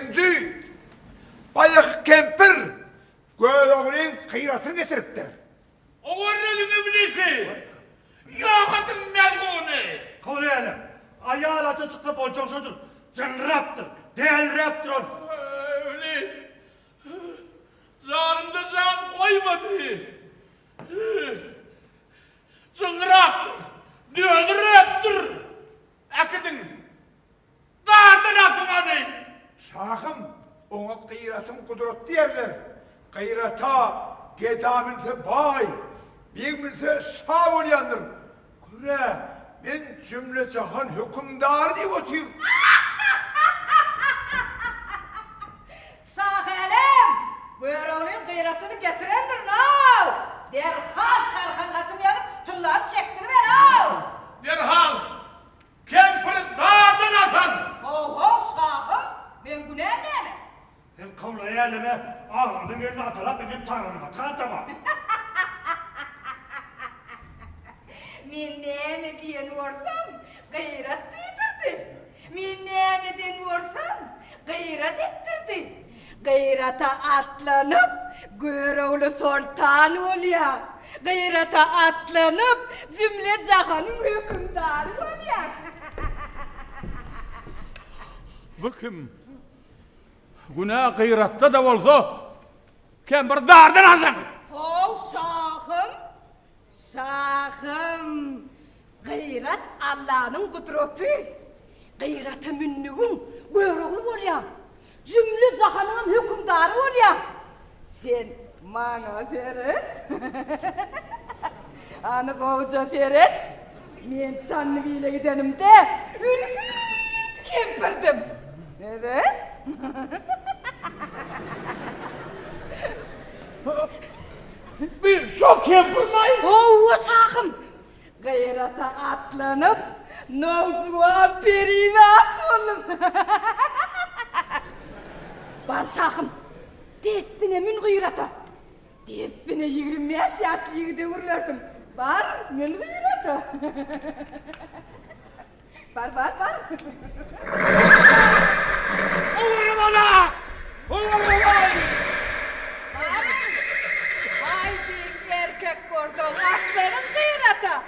Üçüncü, bayık kempir göğrüğünün kıyratını getiriptir. O örneğini bilirsin. Yakatın melgûni. Kolayalım. Ayağı atı çıkıp olacak şudur. Cınraptır. Delraptır ol. Öyle. Canımda can koymadı. Çıngıraktır. Döndüraktır. Akıdın. Dağıtın akımanı. Şahım, ona kıyratın kudret derler. Kıyrata, gedaminte bay, bir milse sağ olayandır. Küre, ben cümle cahan hükümdar diye oturuyorum. Sahelem, buyruğunun kıyratını getirendir no. Derhal karhanlatım yanıp tülları çektirme no. Derhal. Kempiri dağdan atan. Oho şahım, ben günah neyim? Hem kolayalım. Ağlanın eline atalap benim tarlanıma. Tamam. Min neyimi diyen vursam, gayret değdirdi. Min neyimi diyen vursam, gayret ettirdi. Gayrata atlanıp, göğrüğlü sultan oluyor. Gayrata atlanıp, cümle cahanın hükümdarı oluyor. Bu kim? Günah gıyratta da olsa, kempir dağdan atan. Oh şahım, şahım. Gayret Allah'ın kudreti. Gayrata münnüğün göğrüğlü oluyor. Cümle cahanın hükümdarı oluyor. Sen bana Ferit. Anı kovuca Ferit. Men sanlı bile gidenim de ülhüt kempirdim. Evet. Bir şok kempirmayın. Oo şahım. Gayrata atlanıp Novcuğa perine at oğlum. Var şahım. Dettine min gayrata. Dettine 25 yaşlı yigide vurlardım. Var min gayrata. Var. Oğlum ana! Oğlum ana! Ay bir erkek gördüm, atların gayrata.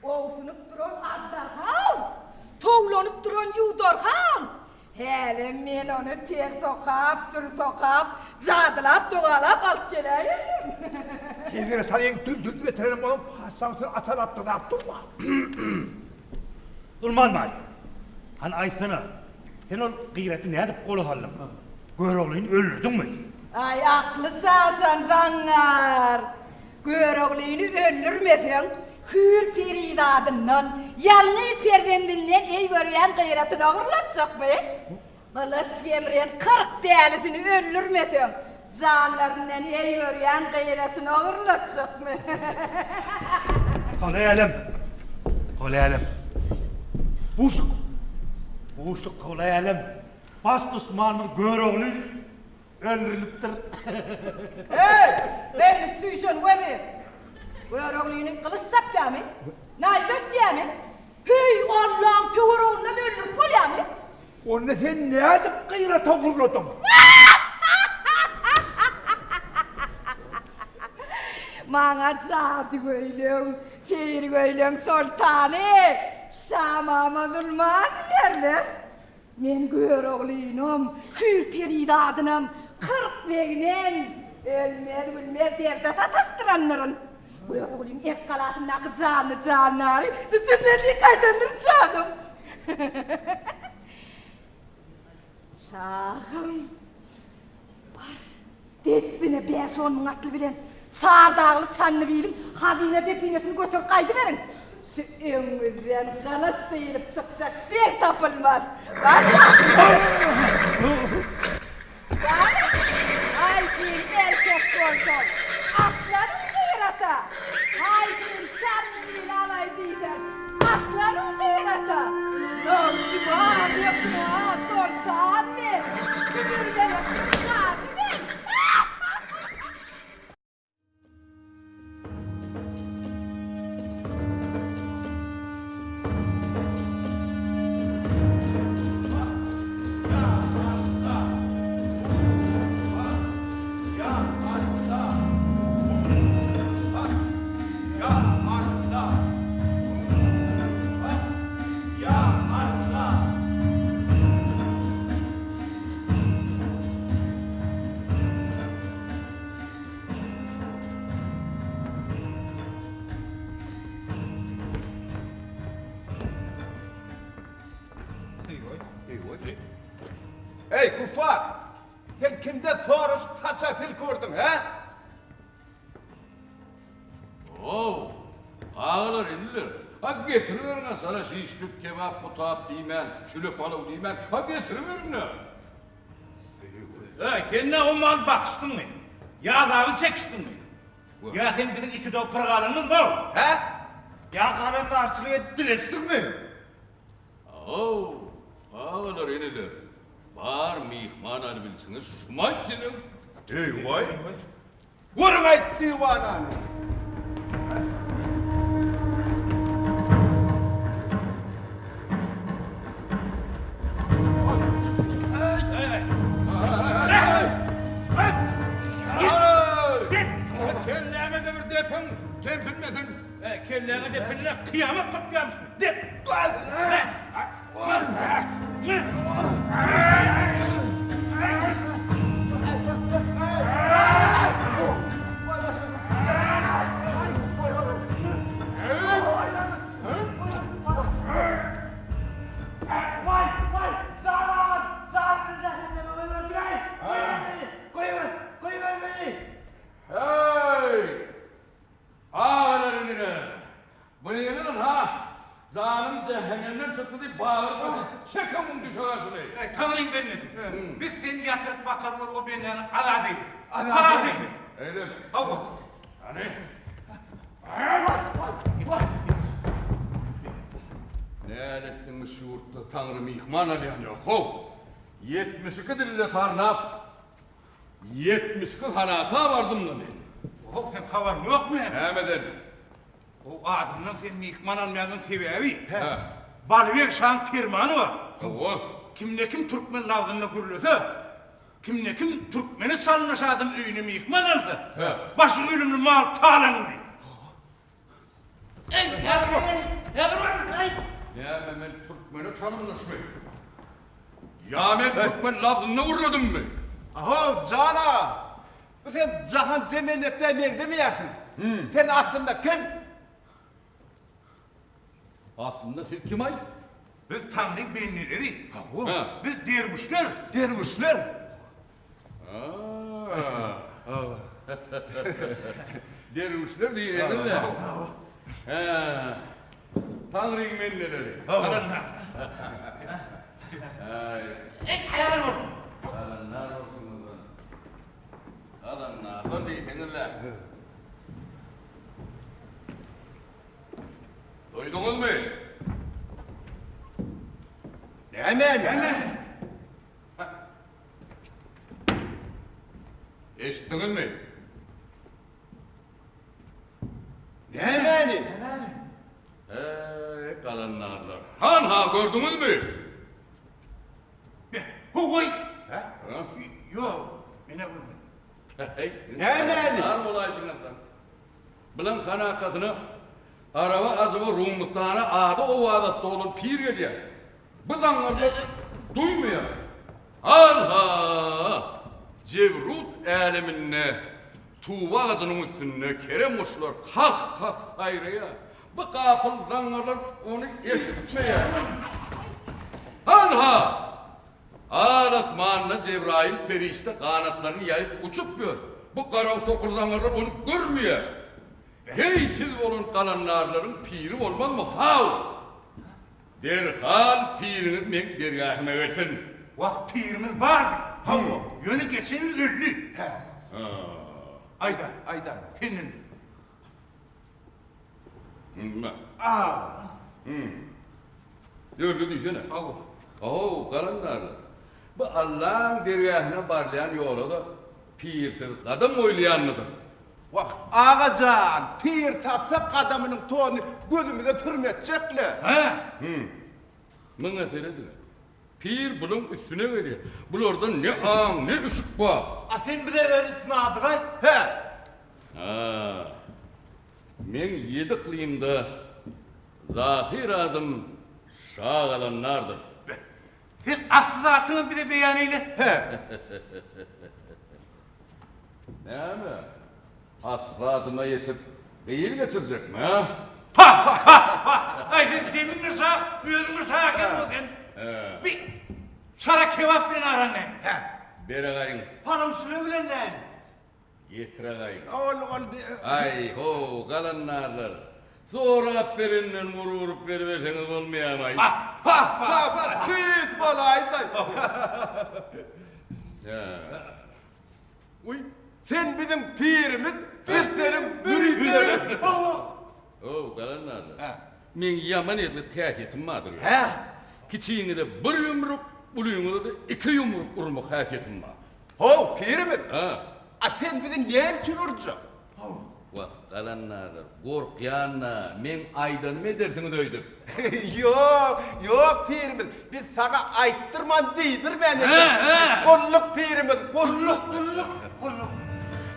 Oğusunup duran azdarhan, toğlanıp duran yudarhan. Hele men onu ter sokap, zadılap, doğalap alıp geleyim. Evine tanıyın düldül getirelim onu, hastansın atalap da durma. Durman may. Han aytsana. Sen ol gıyreti ne edip kolu hallım? Göğrüğlüğünü öldürdün mü? Ay aklı çağsan zangar. Göğrüğlüğünü öldürmesen, hür peridadından, yalnız pervendinden ey görüyen gayretini ağırlatacak be. Balat yemreyen 40 değerlisini öldürmesen, canlarından ey görüyen gayretini ağırlatacak mı? Kolayalım. Boşluk kolayalım. Bast Osman'ın göğrüğlüğü öldürülüptür. Hey, beni suyuşun gömür. Göğrüğlüğünü kılıç sapya mı? Naylök diye mi? Hey Allah'ın söğürüğünden öldürüp kolya mı? Onu sen ne edip kıyrata fırladın? Bana cadı göylüm, seyir göylüm sultanı. Şamama zulman yerler. Men göğrüğlüğünüm, hür peridadınım, 40 beginen ölmez derde tatastıranların. Göğrüğlüğüm ek kalasındaki canları, sütünleri kaydandıracağım. Şahım, var, depine 5-10 mın atlı bilen, sağır dağılı sanlı bilim, hazine depinesini götür kaydı verin. Şu önümüzden kalas seyirip çıkacak bir tapılmaz. Var ay bir erkek gördüm. Atların gayrata. Ay bir sanlı bilim alaydıydı. Atların gayrata. Nolcu bu adamına sultan mı? Gübürgelim, saati mi? kimde soruş taça fil gördün he? Oo, ağlar indiler. Ha getiriverin sana şişlik kebap, kutap diymen, şülük balık diymen. Ha getiriverin ne? Sen ne olmalı bakıştın mı? Ya dağı çekiştin mi? Ya sen bizim iki toprak alınız mı? He? Ya karın karşılığı dileştik mi? Oo, ağlar indiler. Var mihman bilsiniz, şumaykinin. Ey vay. Vurun ayt divananı. Kelleme de bir depen, temsilmesin. Kelleğine de pinle kıyamet kopyamışsın. De. Hey! Ağlar indiler. Bu ne yemin ha? Zanım cehennemden çıktı diye bağırmadı. Şakamın düşüyorsun. Tanrım ben ne dedim? Biz seni yatırıp bakarlar o benden ala değil. Para değil. Öyle mi? Allah. Hani? Neredesin şu yurtta Tanrım ihman alayan yok o? 72 dille farnap. 72 hanaka vardım da ben. Oğlum sen havan yok mu? Hemen O adından sen mikman almayanın sebebi. He. Balıver şan firmanı var. O. Kimle kim Türkmen lafzında kurulursa, kimle kim Türkmeni salmış adam öyünü mikman aldı. He. Başı ölümlü mal talandı. Ya ben Türkmen'e tanımlaşmayayım. Ya ben Türkmen lafzını vurladım mı? Aho cana. Sen cahan cemennette meyde mi yakın? Sen aslında kim? Aslında siz kim ay? Biz Tanrı'nın beyinlileri. Ha. Biz dervişler. Dervişler. Dervişler diyelim de. Tanrı'nın menneleri. Alanlar. Alanlar olsun o zaman. Alanlar da diyelimler. Duydunuz mu? Hemen. Eşittiniz mi? Hemen. Kalanlarlar. Han ha gördünüz mü? Huy. Ha? Yok. Bana vurma. Hemen. Nar olaysınızdan. Bilen hanakasını araba azıbı Rumistana adı o adasta olan pir geliyor. Biz anlarlar duymuyor. Alha! Cevrut aleminne tuğba ağacının üstünde kerem uçlar kah kah sayraya. Bu kapıl zanlarlar onu eşitmeye. Alha! Ağır asmanına Cebrail perişte kanatlarını yayıp uçup gör. Bu karan sokuldanlardan onu görmüyor. Hey siz olun kalanlarların piri olmaz mı? Hav! Derhal piriniz men dergahime versin. Vak pirimiz vardı. Hava. Yönü geçen ölü. Aydan. Senin. Gördü diysene. Kalanlar. Bu Allah'ın dergahına barlayan yolu da pirsiz kadın oylayanlıdır. Bak ağacan pir tapsa kadamının toğunu gözümüze tırmetecekler. Bu meseledir. Pir bunun üstüne veriyor. Bunlardan ne ağın ne ışık var. Sen bize ver ismi adı kay. Men yedikliyimde zahir adım şağalanlardır. Sen aslı zatını bir de beyan eyle. Ne mi? Asradıma yetip değil geçirecek mi ha? Ay demin mi sağ, özümü sağ kim bu sen? Bir şara kebap beni aran ne? Beragayın, Paravşını bilenler. yetiragayın. Ol. Ay ho, kalanlarlar. Sonra berinden vurup veriverseniz olmayamay. Ha, tüyüt balaydı. Ya. Uy, sen bizim pirimiz, biz senin müritlerin. O kalanlarlar. Men yaman etme tehdit vardır. He? Kiçiğini de bir yumruk, buluğunu da iki yumruk vurmak hafiyetim var. Ho, pirimiz. Ha. Sen bizim neyim için vuracaksın? Vah kalanlarlar, korkyanla men aydan mı edersiniz öydüm? Yok pirimiz. Biz sana ayttırman değildir beni. Kolluk pirimiz, kolluk.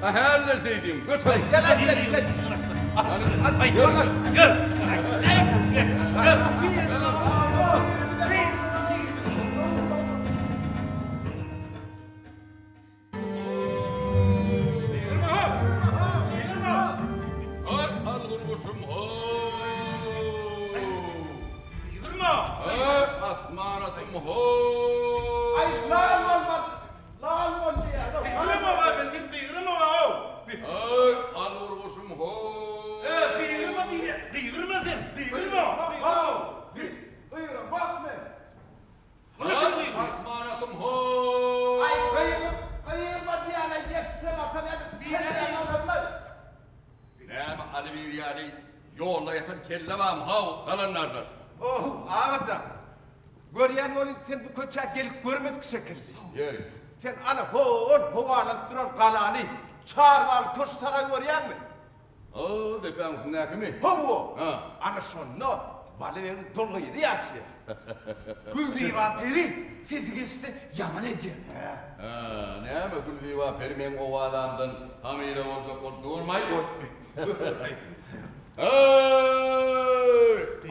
Her şeydim, götür. Gel. Al vurmuşum, Yıkırma. Asmanatım, ho. Ay, lan olmaz. Lan olmaz ya. Yıkırma var ben yıkırma var. Al vurmuşum, ho. Yıkırma diye. Yıkırma sen. Yıkırma. Buyurun, bakma. Asmanatım, ho. Ay, kıyırma diyene geçsin o kadar. Bir yere yanılırlar. Neyme Ali bir yani yolla yatan kelle vam hav kalanlardan. Oh, ağaca. Görüyen olun sen bu köçe gelip görmedik şekilde. Gel. Sen ana hovalanıp duran kalanı çağırmalı köştara görüyen mi? O de ben ne kimi? Hovo. Ha. Ana sonno. Balığın doluydu yaşıyor. Güldiği vampiri sizi geçti yaman ediyor. Neyme gülvi va permen o adamdan hamile olacak ol durmay.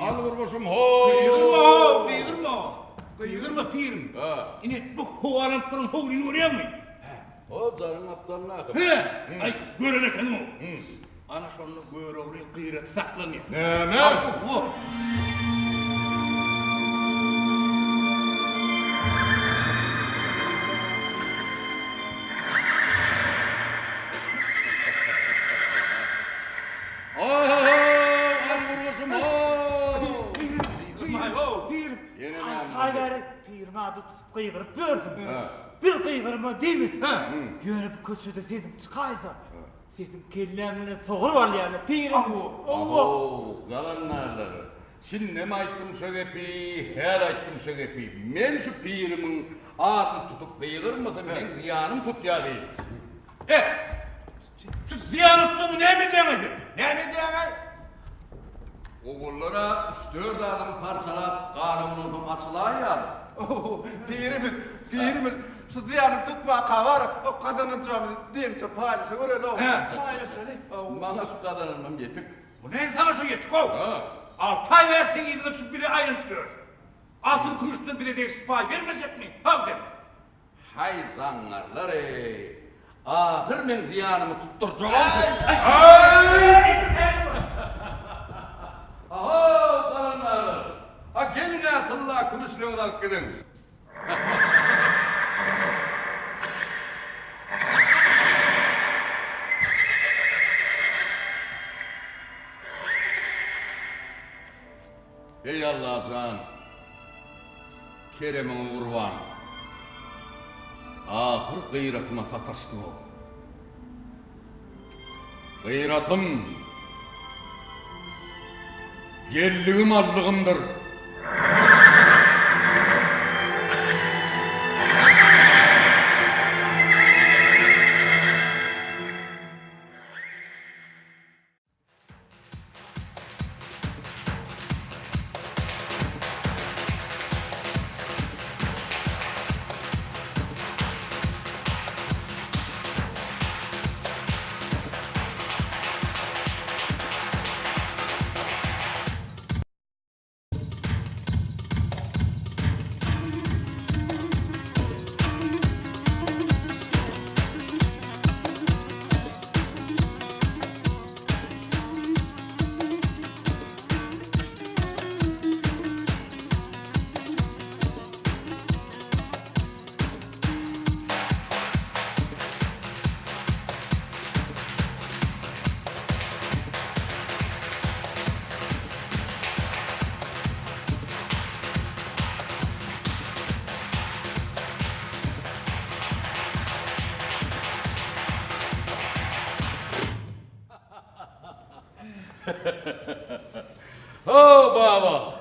Al vurmuşum ho. Yıkırma pirim. Ha. İne bu hovalanıp duran hovlini oraya mı? O zarın aptalına akım. Ay görene kanım o. Ana sonunu böyle oraya kıyırat saklanıyor. Neyme? Al vurmuşum ho. Pirim. Yine ne yapayım? Hayır, pirim adı tutup kıygırıp gördüm. Ha. Bir kıygırma değil mi? Yönü bu köşede sesim çıkaysa. Sesim kellemle soğur var yani pirim. Oo, yalanlarlar. Şimdi ne ayttım şögepi, her ayttım şögepi. Men şu pirimin adını tutup kıygırmasam men ziyanım tut ya değil. Şu ziyanetliğimi ne mi demedin? Ne mi diyemem? Oğullara 3-4 adım parçalap kanununu açılan ya. Oh, pirimiz şu ziyanı tutma kavarıp o kadının camını deyince paylaşın öyle ne olur? Bana şu kadarından yetik. Bu ne sana şu yetik o? Ha. 6 ay versen yedine şu bile ayrıntılıyor. Altın kuruşuna bile de pay vermeyecek mi? Havzem. Haydanlarlar ey. Ahır men ziyanımı tutturacağım. Aha kalanlarlar. Ha gelin atıllah kılıçlığını alıp gidin. Ey Allah'ın Kerem'in kurban. Ahır gıyratıma sataştı o. Gıyratım yerliğim allığımdır. Ho baba.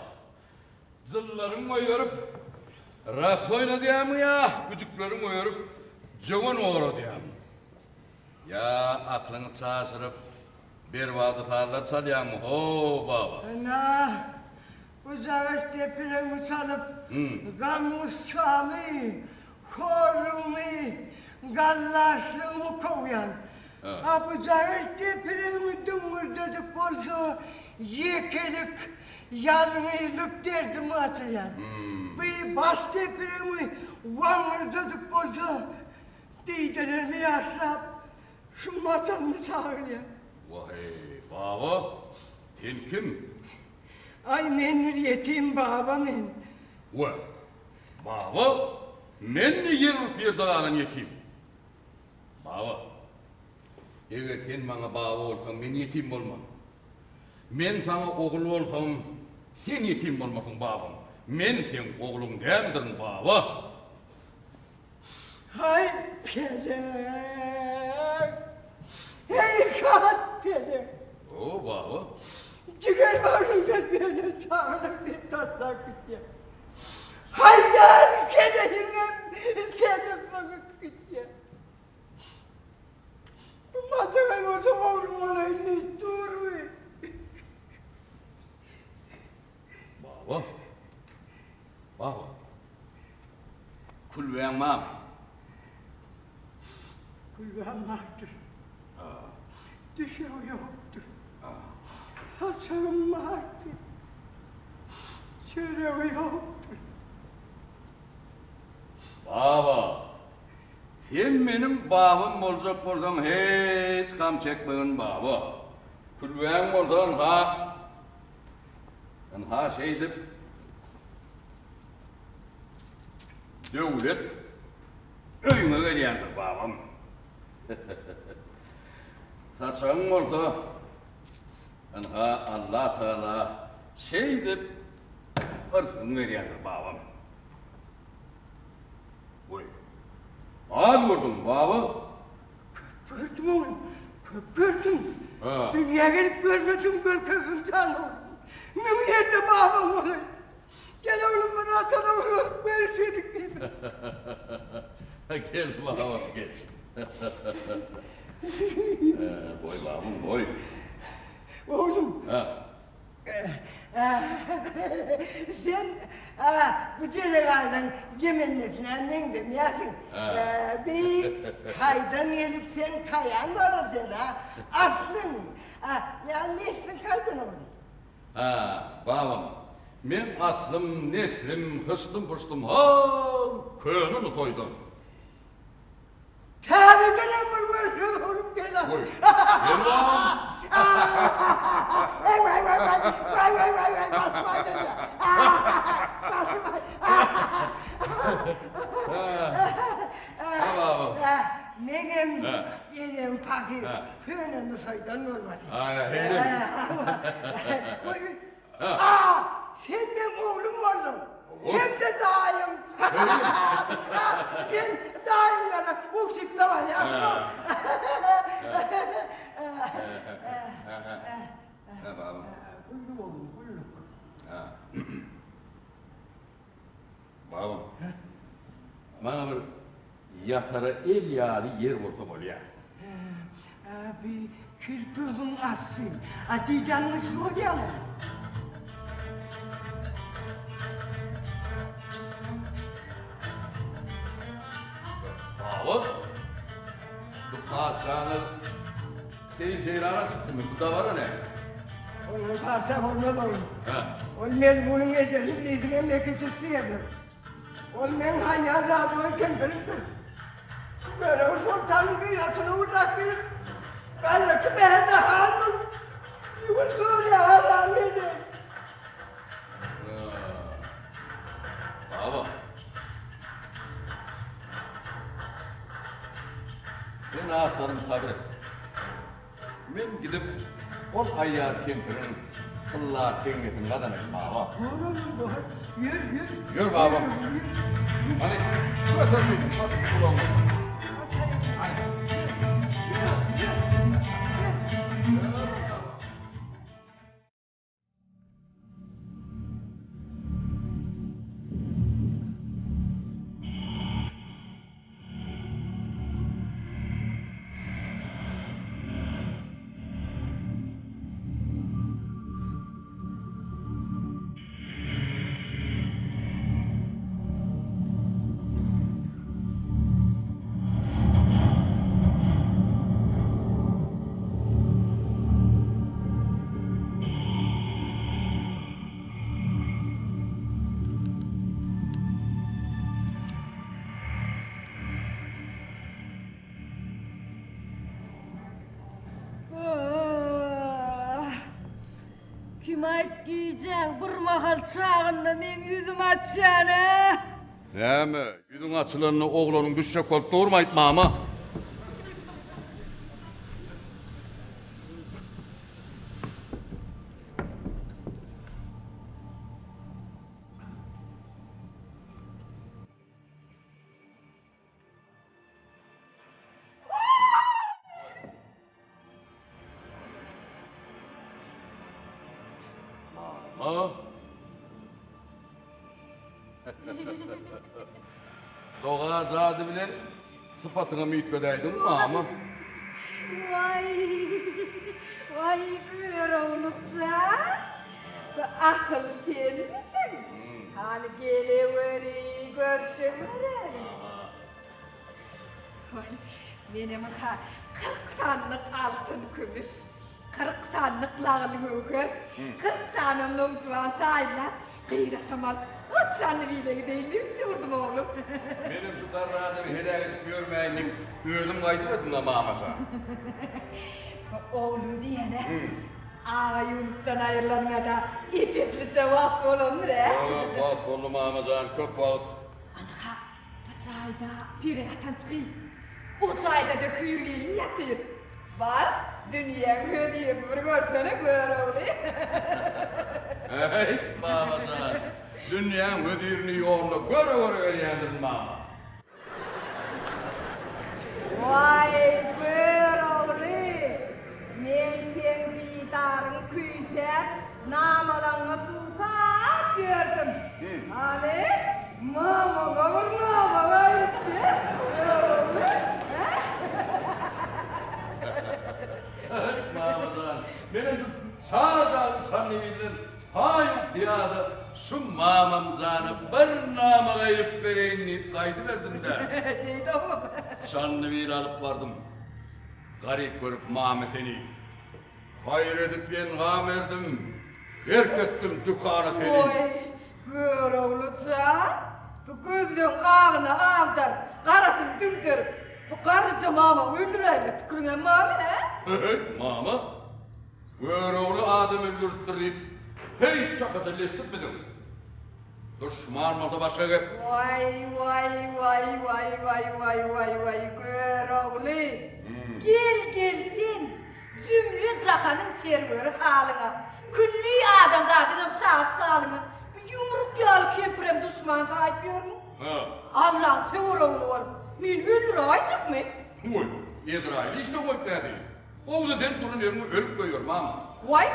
Zıllarım oyarıp rak oyna diyem ya. Küçüklerim oyarıp joğun oğru diyem. Ya aklını çağırıp bir vadı tarlar salyam ho baba. Ana, uzağa tepelemi salıp, gamı salı, korumu, gallaslığımı koyan. Uzağa tepelemi dümürdedik olsa, yekelik, yalnızlık derdim atayan. Bir bas tepelemi vangırdadık olsa, didelerimi yaşlap, şu masamı sağlayan. Vay baba. Sen kim? Ay men yetim baba men. Vay baba. Men mi yer bir dağının yetim? Baba. Eğer sen bana baba olsan men yetim olmam. Men sana oğul olsam sen yetim olmasın babam. Men sen oğlun değildirin baba. Hay pelek. Hey kat pelek. O baba. Ciğer varlığında böyle çağırır bir tatlak gidiyor. Hayır kedehim seni bakıp gidiyor. Masaya orada oğlum olayını dur. Baba. Baba. Kul vermem. Kulağım vardır. Dışarı yoktur. Saçlarım vardır. Çöreği yoktur. Baba. Sen benim babam olacak olsan hiç kam çekmeyin baba. Kulüven olsan ha şey deyip devlet öyüme veriyendir babam. Saçın olsa Allah Teala şey deyip ırsını veriyendir babam. Oy. Ağır vurdun baba. Gördüm oğlum, gördüm. Ha. Dünyaya gelip görmedim, görközümden oğlum. Benim yerde babam olayım. Gel oğlum bana atana vurur, verseydik gibi. Gel babam gel. Boy babam boy. Oğlum, Ha. sen bu senelerden zeminlikle ne demiyorsun? Bir kaydan gelip sen kayan varırdın ha. Aslın, ya nesmin kaydın oğlum? Ha babam. Men aslım, neslim, hıstım pıstım ha könümü soydum. Tarihten emir versin oğlum gel al. Boy. Gel babam. Vay, basma dedi. Basma. Ha babam. Benim Ha. yedim fakir, Ha. fönünü soydan olmadı. Sen benim oğlum oldun. Hem de daim. Sen daim bana bu şıkta var ya. Ha babam. Kulluk oğlum, kulluk. Ha. Babam. Bana bir yatara el yağlı yer olsa bol ya. Bir kirpığın aslı. Aticanlı soruyor mu? Babam. Bu kaşanı senin feyrana çıktı mı? Bu da var ne? Onu kalsam olmaz oğlum. Ha. Onun mecburun gecesi bizi memleketi yedir. Onun en hayal razı kendiridir. Böyle o sultanın kıyasını uzak bir gayretı behende halın. Yuvuz ya Allah'ım nedir? Baba. Ben ağızlarım sabret. Ben gidip 10 ayar kempirin kıllar tengetin kadar baba. Oğlum yürü. Yürü baba. Hani şurası bir kulağım. Kime giyeceksin? Bir mahal çağında men yüzüm açacaksın ha? Näme? Yüzüň açylyny oglanyň düşecek bolup durmayt mama. Mama. Doğa zadı bilen sıfatına müytbedeydin mama. Vay gör oğluksa. Bu akıl kendisisin. Hani geliveri, görüşeveri. Vay, benim 40 sanlık altın gümüş, 40 sanlık lağlı mühür, 40 sanım nomcuan sayla, kıyrasamal, uçanlı bile gideyim durdum oğlum. Benim şu darradım hedayet görmeyinlik öğünüm kaydımadın da mamasa. Oğlum diyene, ağa Yunus'tan ayrılanına da ipekli cevap olunur he. Bak oldu mamazan, köp bak. Anka, bu çayda bir atan çıkıyor. O çayda da kuyruğuyla yatıyor. Var, dünya ödüyor, bir görsene gör oğlu. Hey mamazan, dünyanın ödüğünü yoğunlu göre öğrendirin mama. Vay gör oğlu. Men sen didarın küyser, namalarına susat gördüm. Ali, mama gitti. Mamazan, benim şu sağdan sanıyordun, hayır diyada şu mamamzanı bir nama kayıp vereyim deyip kaydı verdim de. Şeyde o. Şanlı bir alıp vardım. Garip görüp mame seni. Hayır edip ben gam erdim. Erk ettim dükkanı seni. Oy, gör oğlucan. Bu gözlüğün ağını ağdır, karasın dündür. Bu karıcı mama öldüreydi, tükürüne mama he? Mama, gör oğlu adam öldürttür deyip hiç çakası lestirmedim. Düşman mı da başka gel. Vay, gör oğlu. Gel sen, cümle cahanın serveri halına. Külli adam zaten şahit halına. Bir yumruk yal kemprem düşman sahip gör mu? Allah'ın sever oğlu oğlum. Men öldürayacak mı? Oy, İsrail işte koyup dedi. Oğlu den durun yerini ölüp koyuyor mama. Vay,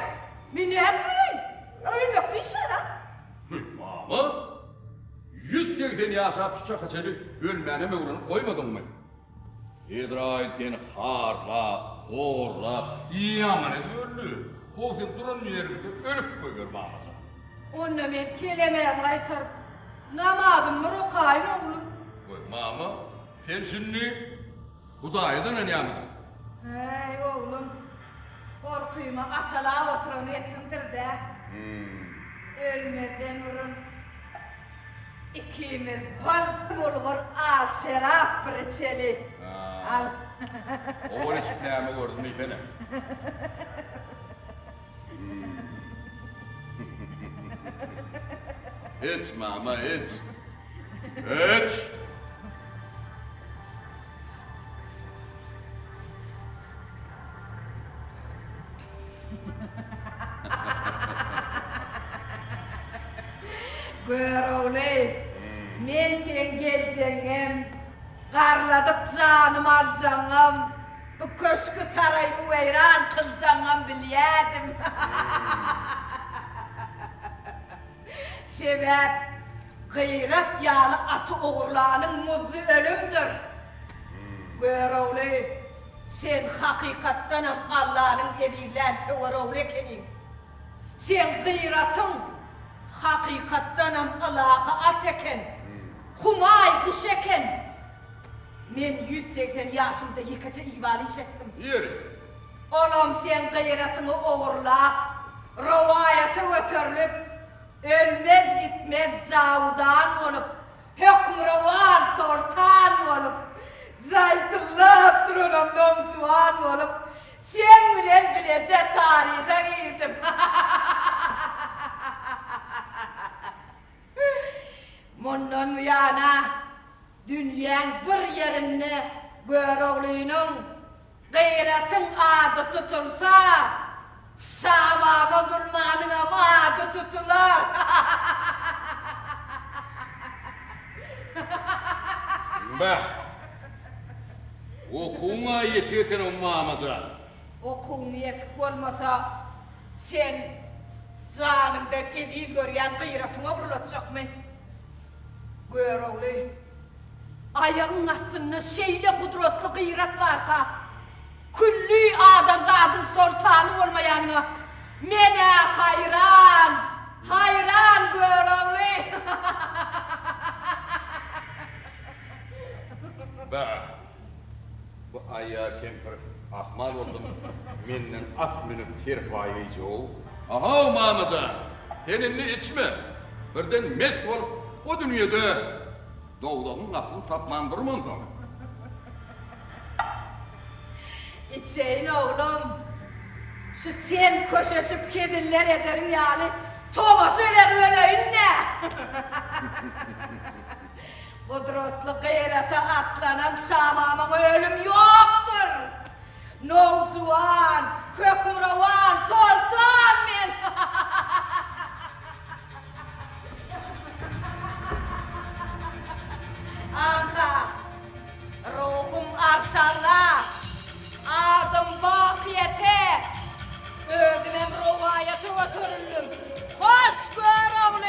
men ne etmeliyim? Ölmek düşme lan. Mama, 180 yaşa pişçak kaçeli ölmeyene mi uğranıp koymadın mı? İsrail seni harla, horla, iyi aman ediyorlu. O sen durun yerini ölüp koyuyor mamasa. Onunla men kelemeye kaytarıp namadım mı rokayım oğlum? Oy mama, sen şimdi bu dayıdan ne yapmadın? Hey oğlum, korkuyma atalığa oturan yetimdir de. Ölmeden vurun. İkimiz bal bulgur al şerap reçeli. Al. O hiç neyimi gördün ifene. Hiç mama hiç. Hiç. Gör oğlu, men sen geleceğim, karladıp canım alacağım, bu köşkü sarayımı veyran kılacağım biliyordum. Sebep, gıyret yağlı atı oğurlarının muzlu ölümdür. Gör oğlu, sen hakikattanım Allah'ın eliyle sever oğlu ekenin. Sen gıyretın, hakikattanam Allah'a at eken, humay kuş eken. Men 180 yaşımda yıkıcı ihvali çektim. Yeri. Oğlum sen gayretini oğurlap, rovayeti ötürlüp, ölmez gitmez cavudan olup, hükmürevan sultan olup, zaytullah durunan nomcuan olup, sen bilen bilece tarihten girdim. Mundan bu yana dünyanın bir yerinde göroğluyunun gayretin adı tutulsa Şamama Gülman'ın adı tutular. Be. Okuma yetirken o Mamazan. Okun niyetik olmasa sen canımda gediği görüyen gayretine vurulacak mı? Göroğlu, ayağın altında şeyle kudretli gayret var ka, küllü adamzadın sultanı olmayanına mene hayran, hayran Göroğlu. Be. Bu ayağı kempir ahmal olsun. Menden at minip terpayıcı ol. Aha Mamazan. Seninle içme. Birden mes ol. O dünyada doğduğun aklını tapmandırman sana. İçeyin oğlum, şu sen koşuşup kediller ederin yani, Toması ver önüne. Kudretli gayrete atlanan Şamamın ölüm yoktur. Novcuvan, kökuravan, sultan men. Anka, ruhum arşarla, adım bakiyete, ödümem ruvayete oturuldum. Hoş Göroğlu.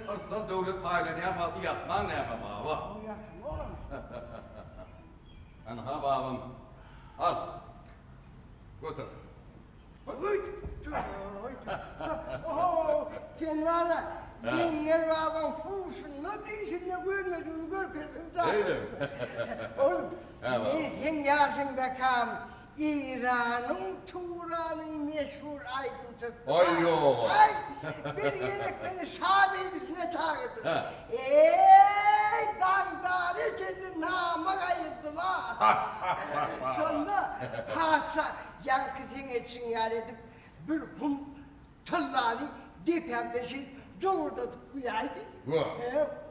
Arslan devlet aileni yapatı yapman ne yapma baba? Anha babam. Al. Götür. Oho, sen valla dinler babam fuşun ne değişin ne görmedin görmedin zaten. Öyle mi? Oğlum, Ha, baba. sen yaşında kam İran'ın, Turan'ın meşhur aydıntısı. Ay yo. Ay, bir yere beni Şabi'lisine çağırdı. Ha. Dandare seni nama ayırdım ha. Sonra pasa yankı sen için yani edip bir hum tılları dipemleşip doğurdadık bu yaydı.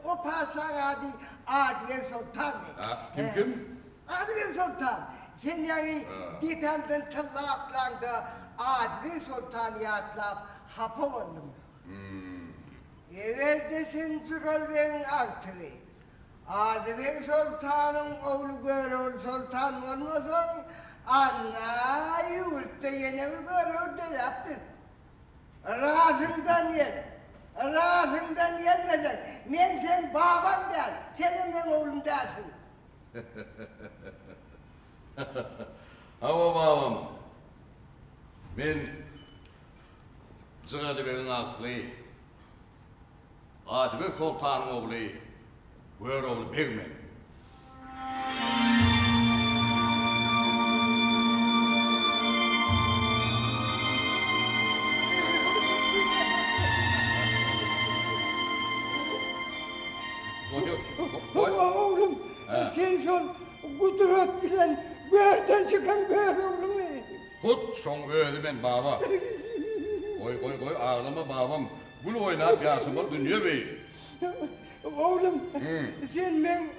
O pasan adı Adile Sultan. Kim? Adile Sultan. Sen yani dipemden tıllarla Adile Sultan'ı atlap hapı oldum. Everdesin çıkar ben altılı. Adile Sultan'ın oğlu Göroğlu Sultan olmasan anna yurtta yine bir Göroğlu delattır. Razından yer. Razından gelmesen. Men sen babam der. Senin ben oğlum dersin. Hava babam. Ben Zınadı benim altılı. Adile Sultan'ın oğlu. Göroğlu Begmen. şol kudret bilen göğerden çıkan göğer oğlumu. Hut şoň özi ben baba. Koy ağlama babam. Gül oynap ýaşamar dünýe bey. Oğlum, sen men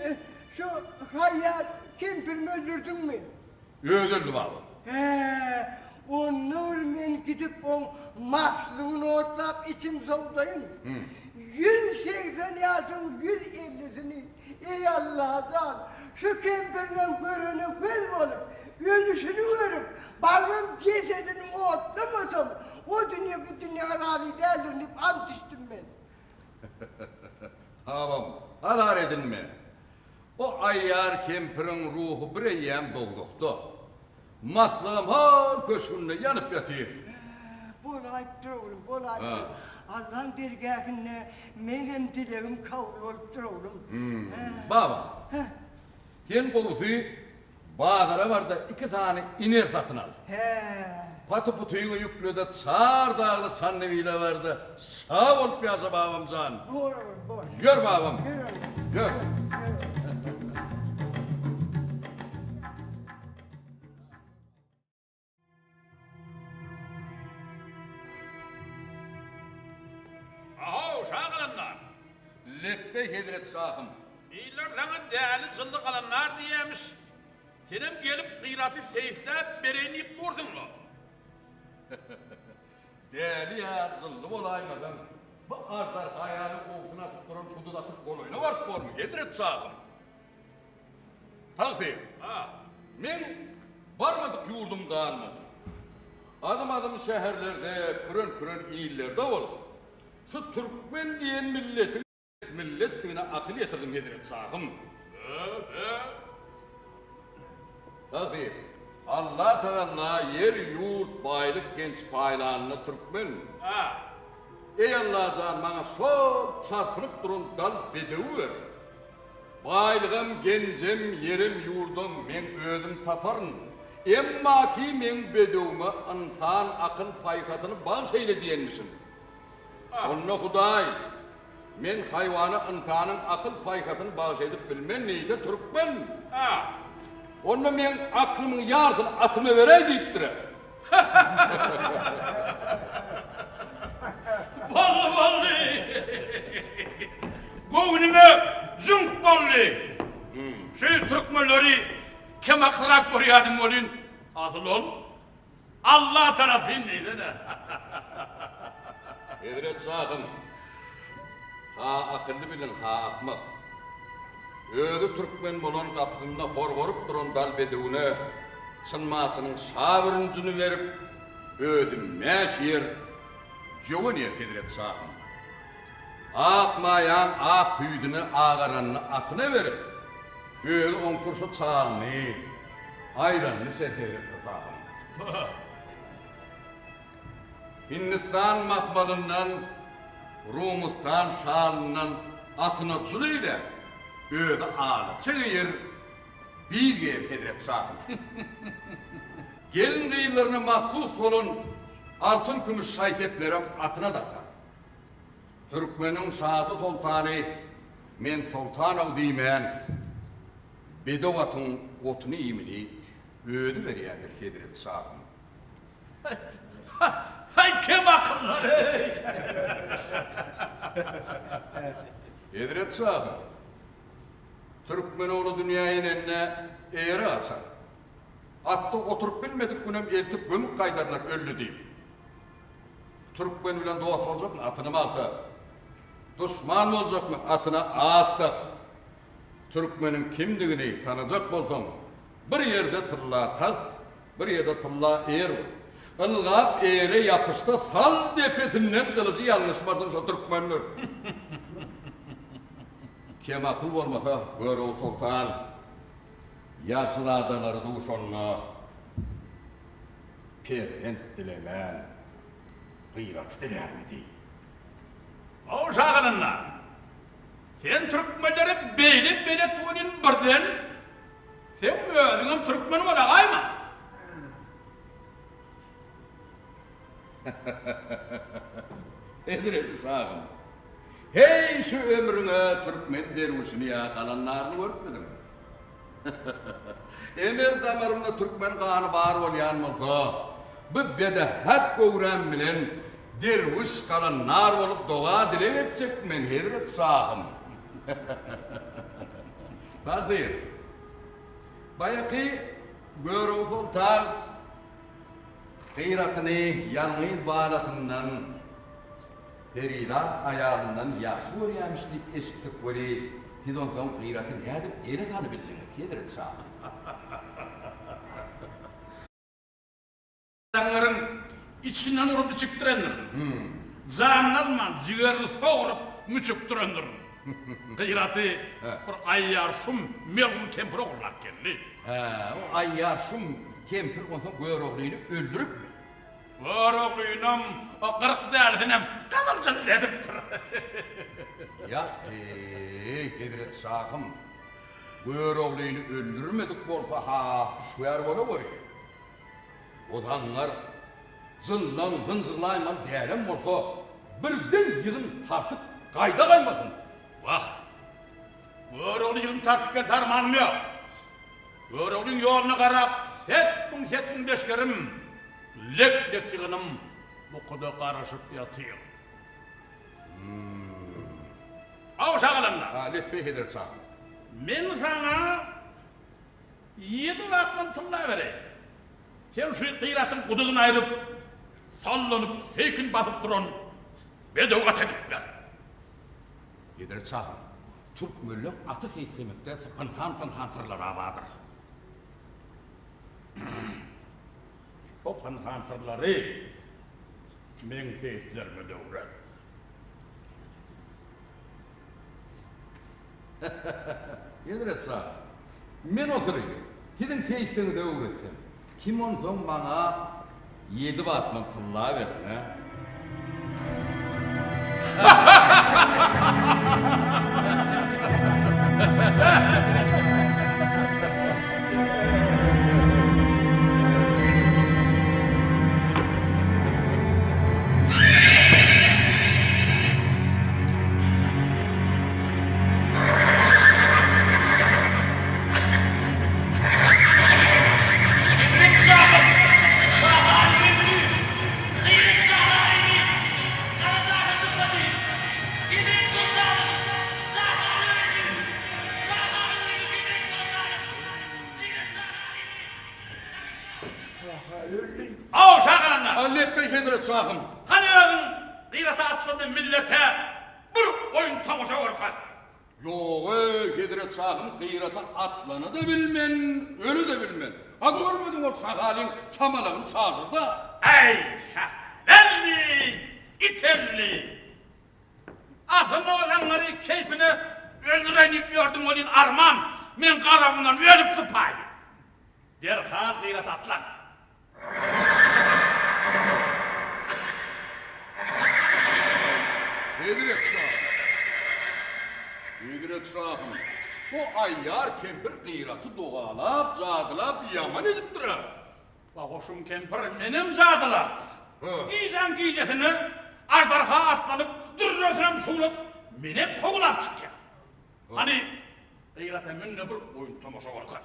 şu hayal kempirimi öldürdün mü? Öldürdü baba. Onur men gidip on maslığını otlap içim soğudayım. 180 yaşın 150'sini ey Allah can şu kempirle görünü göz olup ölüşünü görüp barın cesedini otlamasam o dünya bu dünya razı değildir deyip ant içtim ben. Babam, halar edinme. O ayyar kempirin ruhu bir eyyem dolduktu. Maslağım har köşkünde yanıp yatıyor. Bolayıp durulum, bolayıp durulum. Allah'ın dergâhine benim dileğim kavul olup durulum. Baba, sen bolusu bağlara var da 2 tane iner satın al. Patı putuyunu yüklü de çar dağlı çanneviyle var da sağ ol piyasa babam can. Doğru. Gör babam, gör. Aha uşağı kalanlar. Leppe hedret sahım. İyiler sana değerli zıllı kalanlar diyemiş. Senin gelip kıyratı seyfler bereyniyip vurdun mu? Değerli ya zıllı olaymadan. Bu arzlar hayali okuna tutturan hudud atıp koluyla var formu hedret sahım. Tavsiye. Men varmadık yurdum dağılmadı. Adım şehirlerde, pürön iyillerde ol. Şu Türkmen diyen milletine akıl yetirdim yediret sahım. Tavsiye. Allah Teala yer yurt baylık genç paylanını Türkmen. Ey Allah can bana çok çarpınıp durun dal bedevi ver. Baylığım, gencem, yerim, yurdum, men özüm taparın. Emma ki men bedevime insan akıl paykasını bağış eyle diyenmişim. Onunla Huday, men hayvana insanın akıl paykasını bağış edip bilmen neyse Türkmen. Onunla men aklımın yarısını atıma verey deyiptir. Vallahi. Goğunime zünk bolli. Şu Türkmenleri kemaklırak koruyadım olun. Asıl ol. Allah tarafındaydı da. Edret sahım. Ha akıllı bilin, ha akmak. Ödü Türkmen bolon kapısında hor duran dal bedevine çınmasının sabırıncını verip ödü meş yer jovun yer Edret sahım. Akmayan ak hüydünü ağaranını atına verip ödü on kurşu çağalını ayranını seferir tutağım. Hindistan mahmalından, Rumustan şanından atına çuluyla öde ağlı çelir bir yer hedret sahip. Gelin kıyılarına mahsus olun altın kümüş sayfetlerim atına takar. Türkmenin şahsı sultanı men sultanov deymeyen bedovatın otunu imini öde veriyordur hedret sahip. Hay kim akıllar ey! Edret sahı. Türkmenoğlu dünyanın eline eğri açar. Hatta oturup bilmedik günem eltip gömük kaydarlar öllü deyip. Türkmen bilen dost olacak mı? Atını mı atar? Düşman mı olacak mı? Atına attar. Türkmenin kimliğini tanıyacak bolsam bir yerde tılla tast, bir yerde tılla eğer var. Ilgap eğre yapışta sal depesinden kılıcı yanlış varsın şu Türkmenler. Kim akıl olmasa böyle ol sultan, yaşlı adaları duşonla pervent dilemen, gıyrat diler mi değil? O şağınınla, sen Türkmenleri beylip belettuğunun birden, sen özünün Türkmeni var ağayma. Edret sağım. Hey şu ömrüne Türkmen dervişini ya kalanlarını görmedim. Emer damarımda Türkmen kanı bar bolyan bolsa, bu bedehat gowran bilen derwiş kalan nar olup doğa dile etjek men Hazret Şahım. Tazir. Bayaki Görüň Sultan gıyratyny ýalňy balasından Ferida ayağından ýaşy görýärmiş diýip eşitdik weli. Siz on soň gıyratyny edip ere sany bildiňiz. Hazret Şahım. Danların içinden urup çıktırandır. Zanlarman ciğerli soğurup müçüktürandır. Gıyratı bir ayyarsum melun kempir oğurlak geldi. O ayyarsum kempir onsa Göroğlu'nu öldürüp mü? Göroğlu'nun o kırık derdinem kalırcan ediptir. Ya Hazret Şahım, Göroğlu'nu öldürmedik bolsa ha şuyer bola boy. O zanlar zıllan zınzırlayman değerem bolsa birden yığın tartıp kayda kaymasın. Bak, Göroğlu yığın tartıp tarmanım yok. Göroğlu'nun yoluna karap settin beşkerim lek yığınım bu kuda karışıp yatıyor. Av şağılanda. Lep Hazret Şahım. Men sana 7 lakman tılla vereyim. Sen şu gıyratın kuduğunu ayırıp, sallanıp, heykin basıp durun, bedavga tedip ver. Hazret Şahım, Türk müllüm atı seysemekte pınhan sırlara vardır. O pınhan sırları men seyislerime devrer. Hazret Şahım, men oturayım, sizin seyislerine devretsin. Kim on son bana 7 batman tılla verin ha? Av şağılanda. Lep Hazret Şahım. Hani ağın gıyrata atladı millete bir oyun tamışa orkar. Yok Hazret Şahım gıyrata atlanı da bilmen, ölü de bilmen. Ha görmedin o şahalin çamalağın çağırda. Ey şahlerli, iterli. Aslında olanları keyfine öldürenip gördüm olin armam. Men kalamından ölüp sıpayım. Derhal gıyrat atlan. Hazret Şahım. Hazret Şahım. Bu ayyar kempir gıyratı doğalap, zadılap, yaman edip durar. Bak hoşum kempir benim zadılattı. Giyeceğim giyecesini ardarha atlanıp durrasına şuulup benim kovulap çıkıyor. Hani gıyrata minne bir oyun tamışa orkar.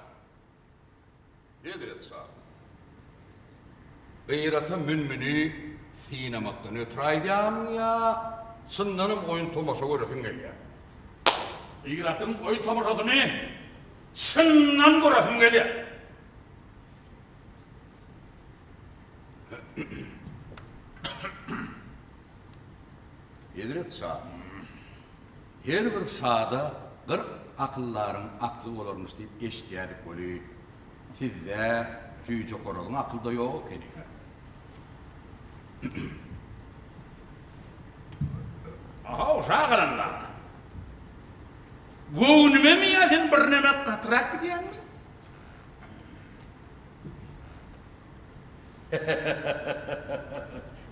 Hazret Şahım. Gıyrata münmini sinemaktan ötüraydım ya. Sınlanım oyun tomaşa görürsün geliyor. Gıyratın oyun tamışasını sından görürsün geliyor. Hazret Şahım. Her bir sahada 40 akılların aklı olurmuş deyip eşitiyerdik böyle. Sizde Cüce Koral'ın akılda yok edi. Aha uşağı karanlar. Göğünüme mi yazın bir neme katırak gidiyen mi?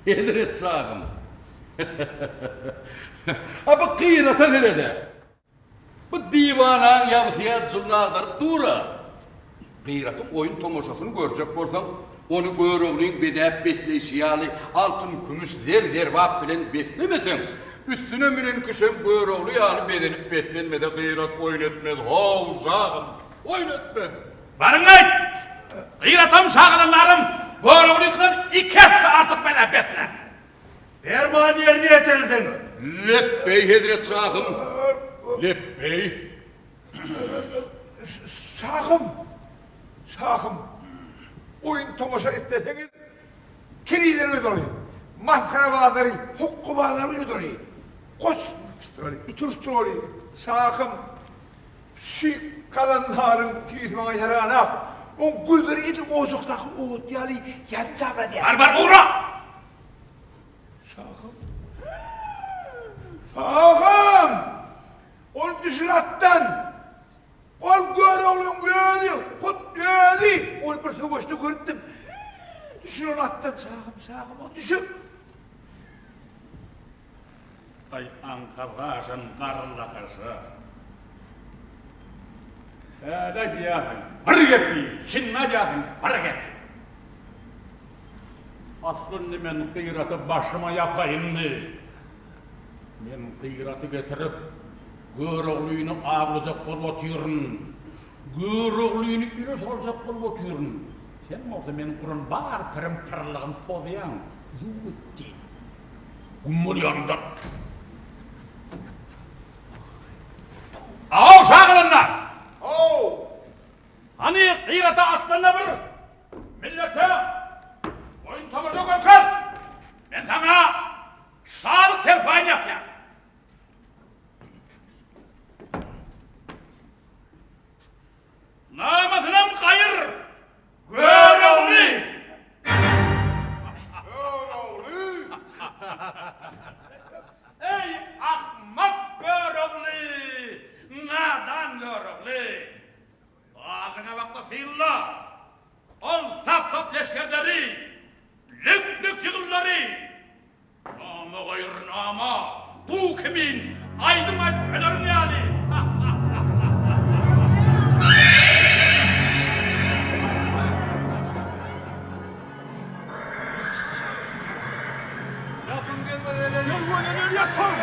Hazret Şahım. Ha bu gıyrata nerede? Bu divana yavsiyat zullardır dura. Gıyratın oyun tomoşasını görecek bolsam, onu Göroğlu'nun bedep besleyişiyali altın kümüş zervap bilen beslemesin. Üstüne minen kışın Göroğlu yani bedenip beslenmede gıyrat oyun etmez. Hav Şahım. oynatma. Barın ayt! Gıyratam şağılanlarım, Böreğli'den 2 hafta artık bana betler. Ermani yerini yeterildin. Leppey Hazret Şahım. Leppey. Şahım, oyun tomaşa etmeseniz, kiriden ödülü, mahkara bağları, hukku bağları ödülü, koş, ituruştur oluyor. Şahım, şu kalanların tüyütmana yarağına, o gülleri idim ocuktaki oğut yalı yancağına diye. Barbar uğra! Şahım, ol düşür attan, ol gör oğlum gördü, kut gördü, ol bir togoştu gördüm. Düşür onu attan şahım, ol düşür. Ay Ankara'şın karınla karşı. Öyle diyahın, bir gepi, şinna diyahın, bir gepi. Aslında men kıyratı başıma yapayım mı? Men kıyratı getirip, Göreğlüğünü ağlayacak bol otuyorun. Göreğlüğünü üres olacak bol otuyorun. Sen olsa men kurun bağır pırım tozayan, yuvutti. Umur yanında. Ağol şağılanlar! Hani kıyrata atmanla bir millete oyun tamaşa koykan ben sana sağlık serpayın yapayım. Namasınam kayır Göreğli! Ey ahmak Göreğli! Nadan Göreğli! Ağzına bakma sıyılla! Ol sap leşkerleri! Lük yığınları! Nama gayr nama! Bu kimin? Aydın önerin yani! Yapın gelmeleri! Yolunu yapın!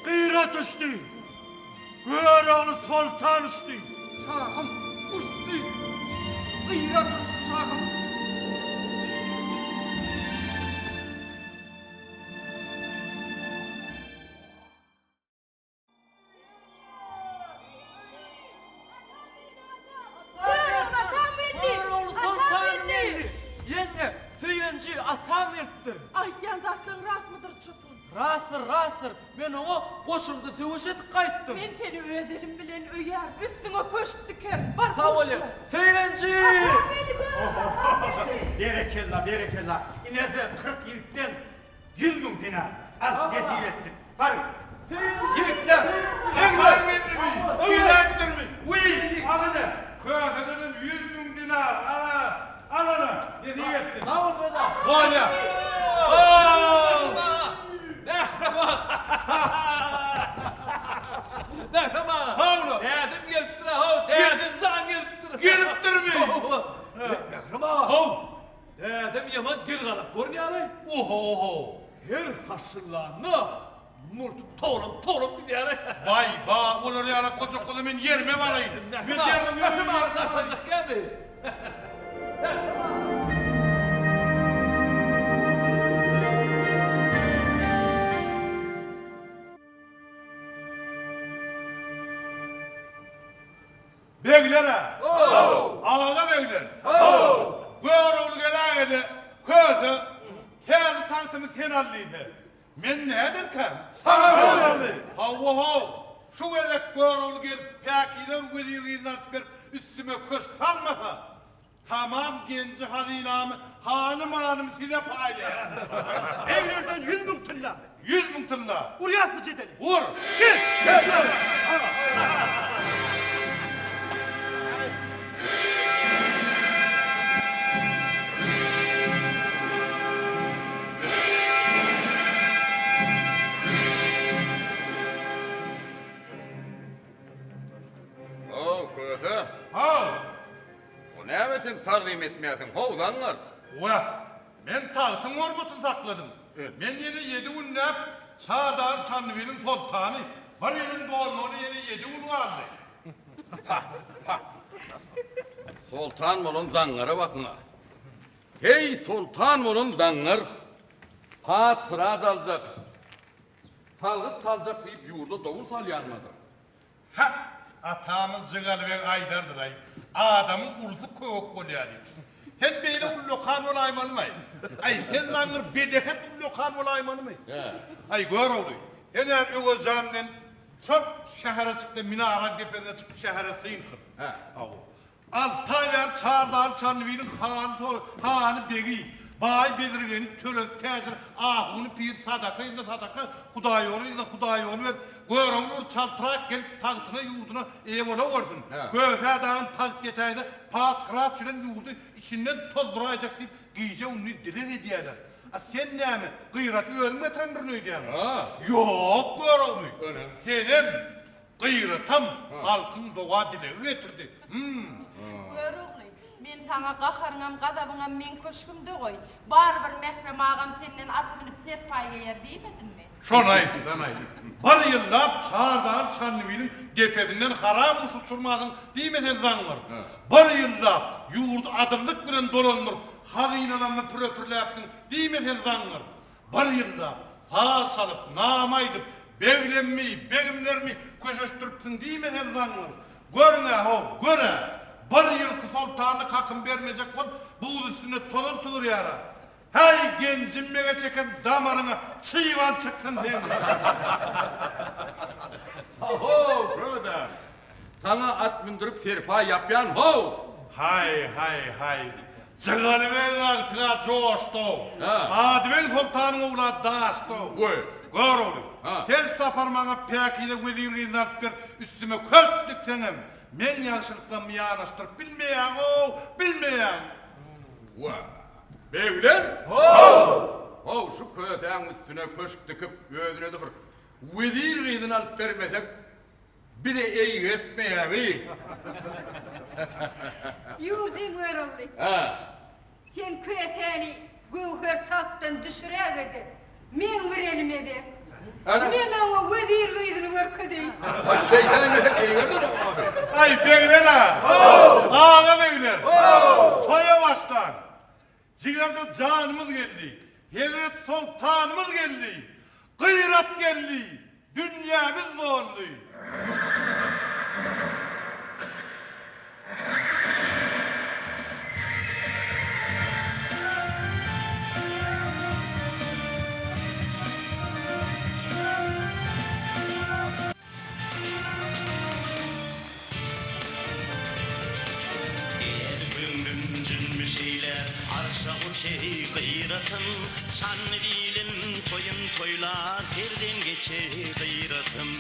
Kıyrat düştü. Göreğli toltan düştü. Şahım, uçtu. Gıyrat uçtu şahım. Yenge, süyüncü atam yırttı. Ay yandaklığın rahat mıdır çıpın? Rahattır. Ben ona koşuldu süvüşet kayıttım. Ben seni ödelim bilen üyer, üstüne köşk diker. Var Sağ ol. koşma. Süyüncü. Berekella. Yine de 40 yıllıktan 100 bin dinar. Al, hediye ettim. Var. Yıllıktan. En var mı? Yıllıktır mı? Uy, adı ne? Kıyafetinin 100 bin dinar. Al onu. Hediye ettim. Ne oldu böyle? Böyle. Merhaba. Havlu. Dedim geliptir ha. Dedim can geliptir. Geliptir mi? Merhaba. Hav. Dedim yaman dil kalıp görünüyor. Oho. Her hasıllarını murtuk toğlum bir yere. Vay ba, onları yana koca koca ben yerime varayım. Ben yerime Merhaba arkadaşlar geldi. Beglere. Ağaga begler. Göğrüğünü gelen ede, közü, tezi tanıtımı sen allıydı. Men ne derken? Sana Hav. Şu elek görüldü gelip pekiden vezirliğinden bir üstüme köş kalmasa. Tamam genci hazinamı hanım size paylayan. Evlerden 100.000 tilla. 100.000 tilla. Uriyas mı cedeli? Vur. Köse, Hav. o ne biçim takdim etmeyesin hovlanlar? Ula, men tahtın hormatını sakladım. Men yine 7 unnap, Çağdağın Çanlıbel'in sultanı. Var elin doğruluğunu yine 7 un vardı. Sultan bolun dangara bakın. Hey sultan bolun dangar. Pat sıraz alacak. Salgıt salacak deyip yurda davul salyanmadı. Ha, atamız Cıgalı ve Aydar'dır ay. Adamın kurusu kök kolyadı. Sen böyle un lokal olayman mı? Ay sen lanır bedeket un lokal olayman mı? Ay gör oldu. Ener ögö canlen çok şehre çıktı minara tepede çıktı şehre sıyın kır. Altayver Çağdağın Çanlıbel'in hanı begi. Bay bedirgeni töröz tesir ahunu pir sadaka sadaka Hudaý ol ver gör olur çaltırak gelip tahtına yurduna evola ordun. Köse dağın taht getayda patrat süren yurdu içinden tozduracak deyip giyce onu dile ediyorlar. Sen ne mi? Gıyrat öğrenme tanrını ödeyen. Yok gör olur. Senem gıyratam halkın doğa dile getirdi. Görüğlü, men sana qaharıngam, gadabıngam men köşkümde koy. Baribir mehrem ağam senden at minip serpayga yer deymedin mi? Şonu aytı. Bir yıllap Çağdağın Çanlıbel'in depedinden haram uçurmadın deymeden zanlar. Bir yıllap yurt adırlık bilen dolanır, hazinanamı püröpürläpsin deymeden zanlar. Bir yıllap sağ salıp, namaydıp, beglenmeyi, begimlerimi köşeştürüpsün deymeden zanlar. Göre. Bir yılkı sultanı kakım vermeyecek ol, bu üstüne tulur yara. Hey gencim bana çeken damarına çıyvan çıktın diye. Ho, brother. Sana at bindirip serpa yapyan ho. Hay. Cıgalı ben altına coştu. Adven sultanın oğlu daştı. Gör oğlu. Ters taparmana pekide vezirliğinden bir üstüme köstük senem. Men yaşılıkla yanaştırıp bilmeyen. Beyler? Ho, şu köseğin üstüne köşk dikip ödüne de bir vezir gıydın alıp vermesek bir de iyi etmeye mi? Yurcim görüldü. Sen köteni güher tahttan düşürəgedi. Men verelime ver. Men ona vezir gıydını verkedi. Şeytan emesek iyi verdin abi. Ay beyler ha! Ağa beyler! Toya baştan! Cigarda canımız geldi. Hevet sultanımız geldi. Gıyrat geldi. Dünyamız zorlu. Gıyratım Çanlıbel'in toylar terden geçe gıyratım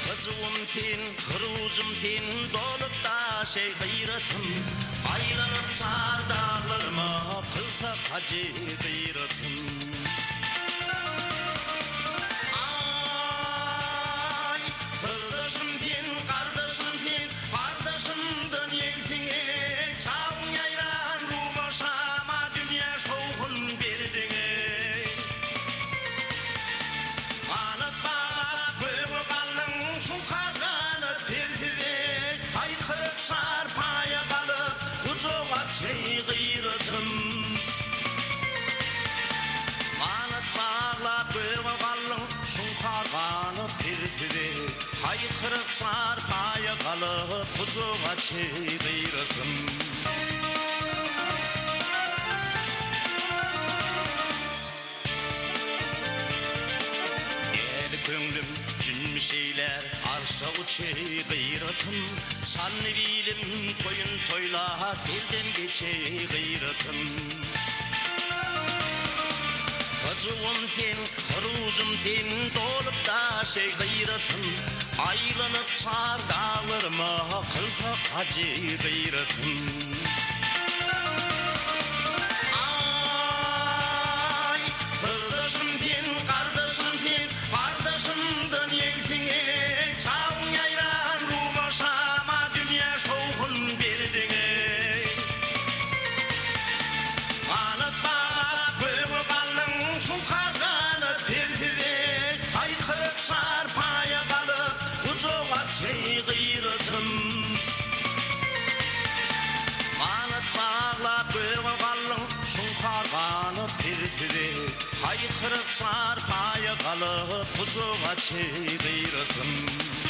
Kızım sen, kıruzum sen dolup da gıyratım Aylanıp sar dağlarıma kılsa hacı gıyratım Ay, kırdaşım sen, kardeşim sen, kardeşim dönyeksine Çağın yayran rumaşama dünya şoğun berdine Anıt bana böyle kalın şu karganı persize Haykırıp sarpaya kalıp kucuma çey gıyratım Anıt bağla böyle kalın şu karganı persize Haykırıp sarpaya kalıp kucuma çey gıyratım könglim cünmü şeyler arşa uçey gıyratım sanlı bilim toyun toylar elden geçey gıyratım Hıcıvım sen, hırucum sen dolup da şey gıyratım aylanıp çar dağlarıma kılfa hacı gıyratım Haykırıp çarpaya kalıp kuzuğa çey gıyratım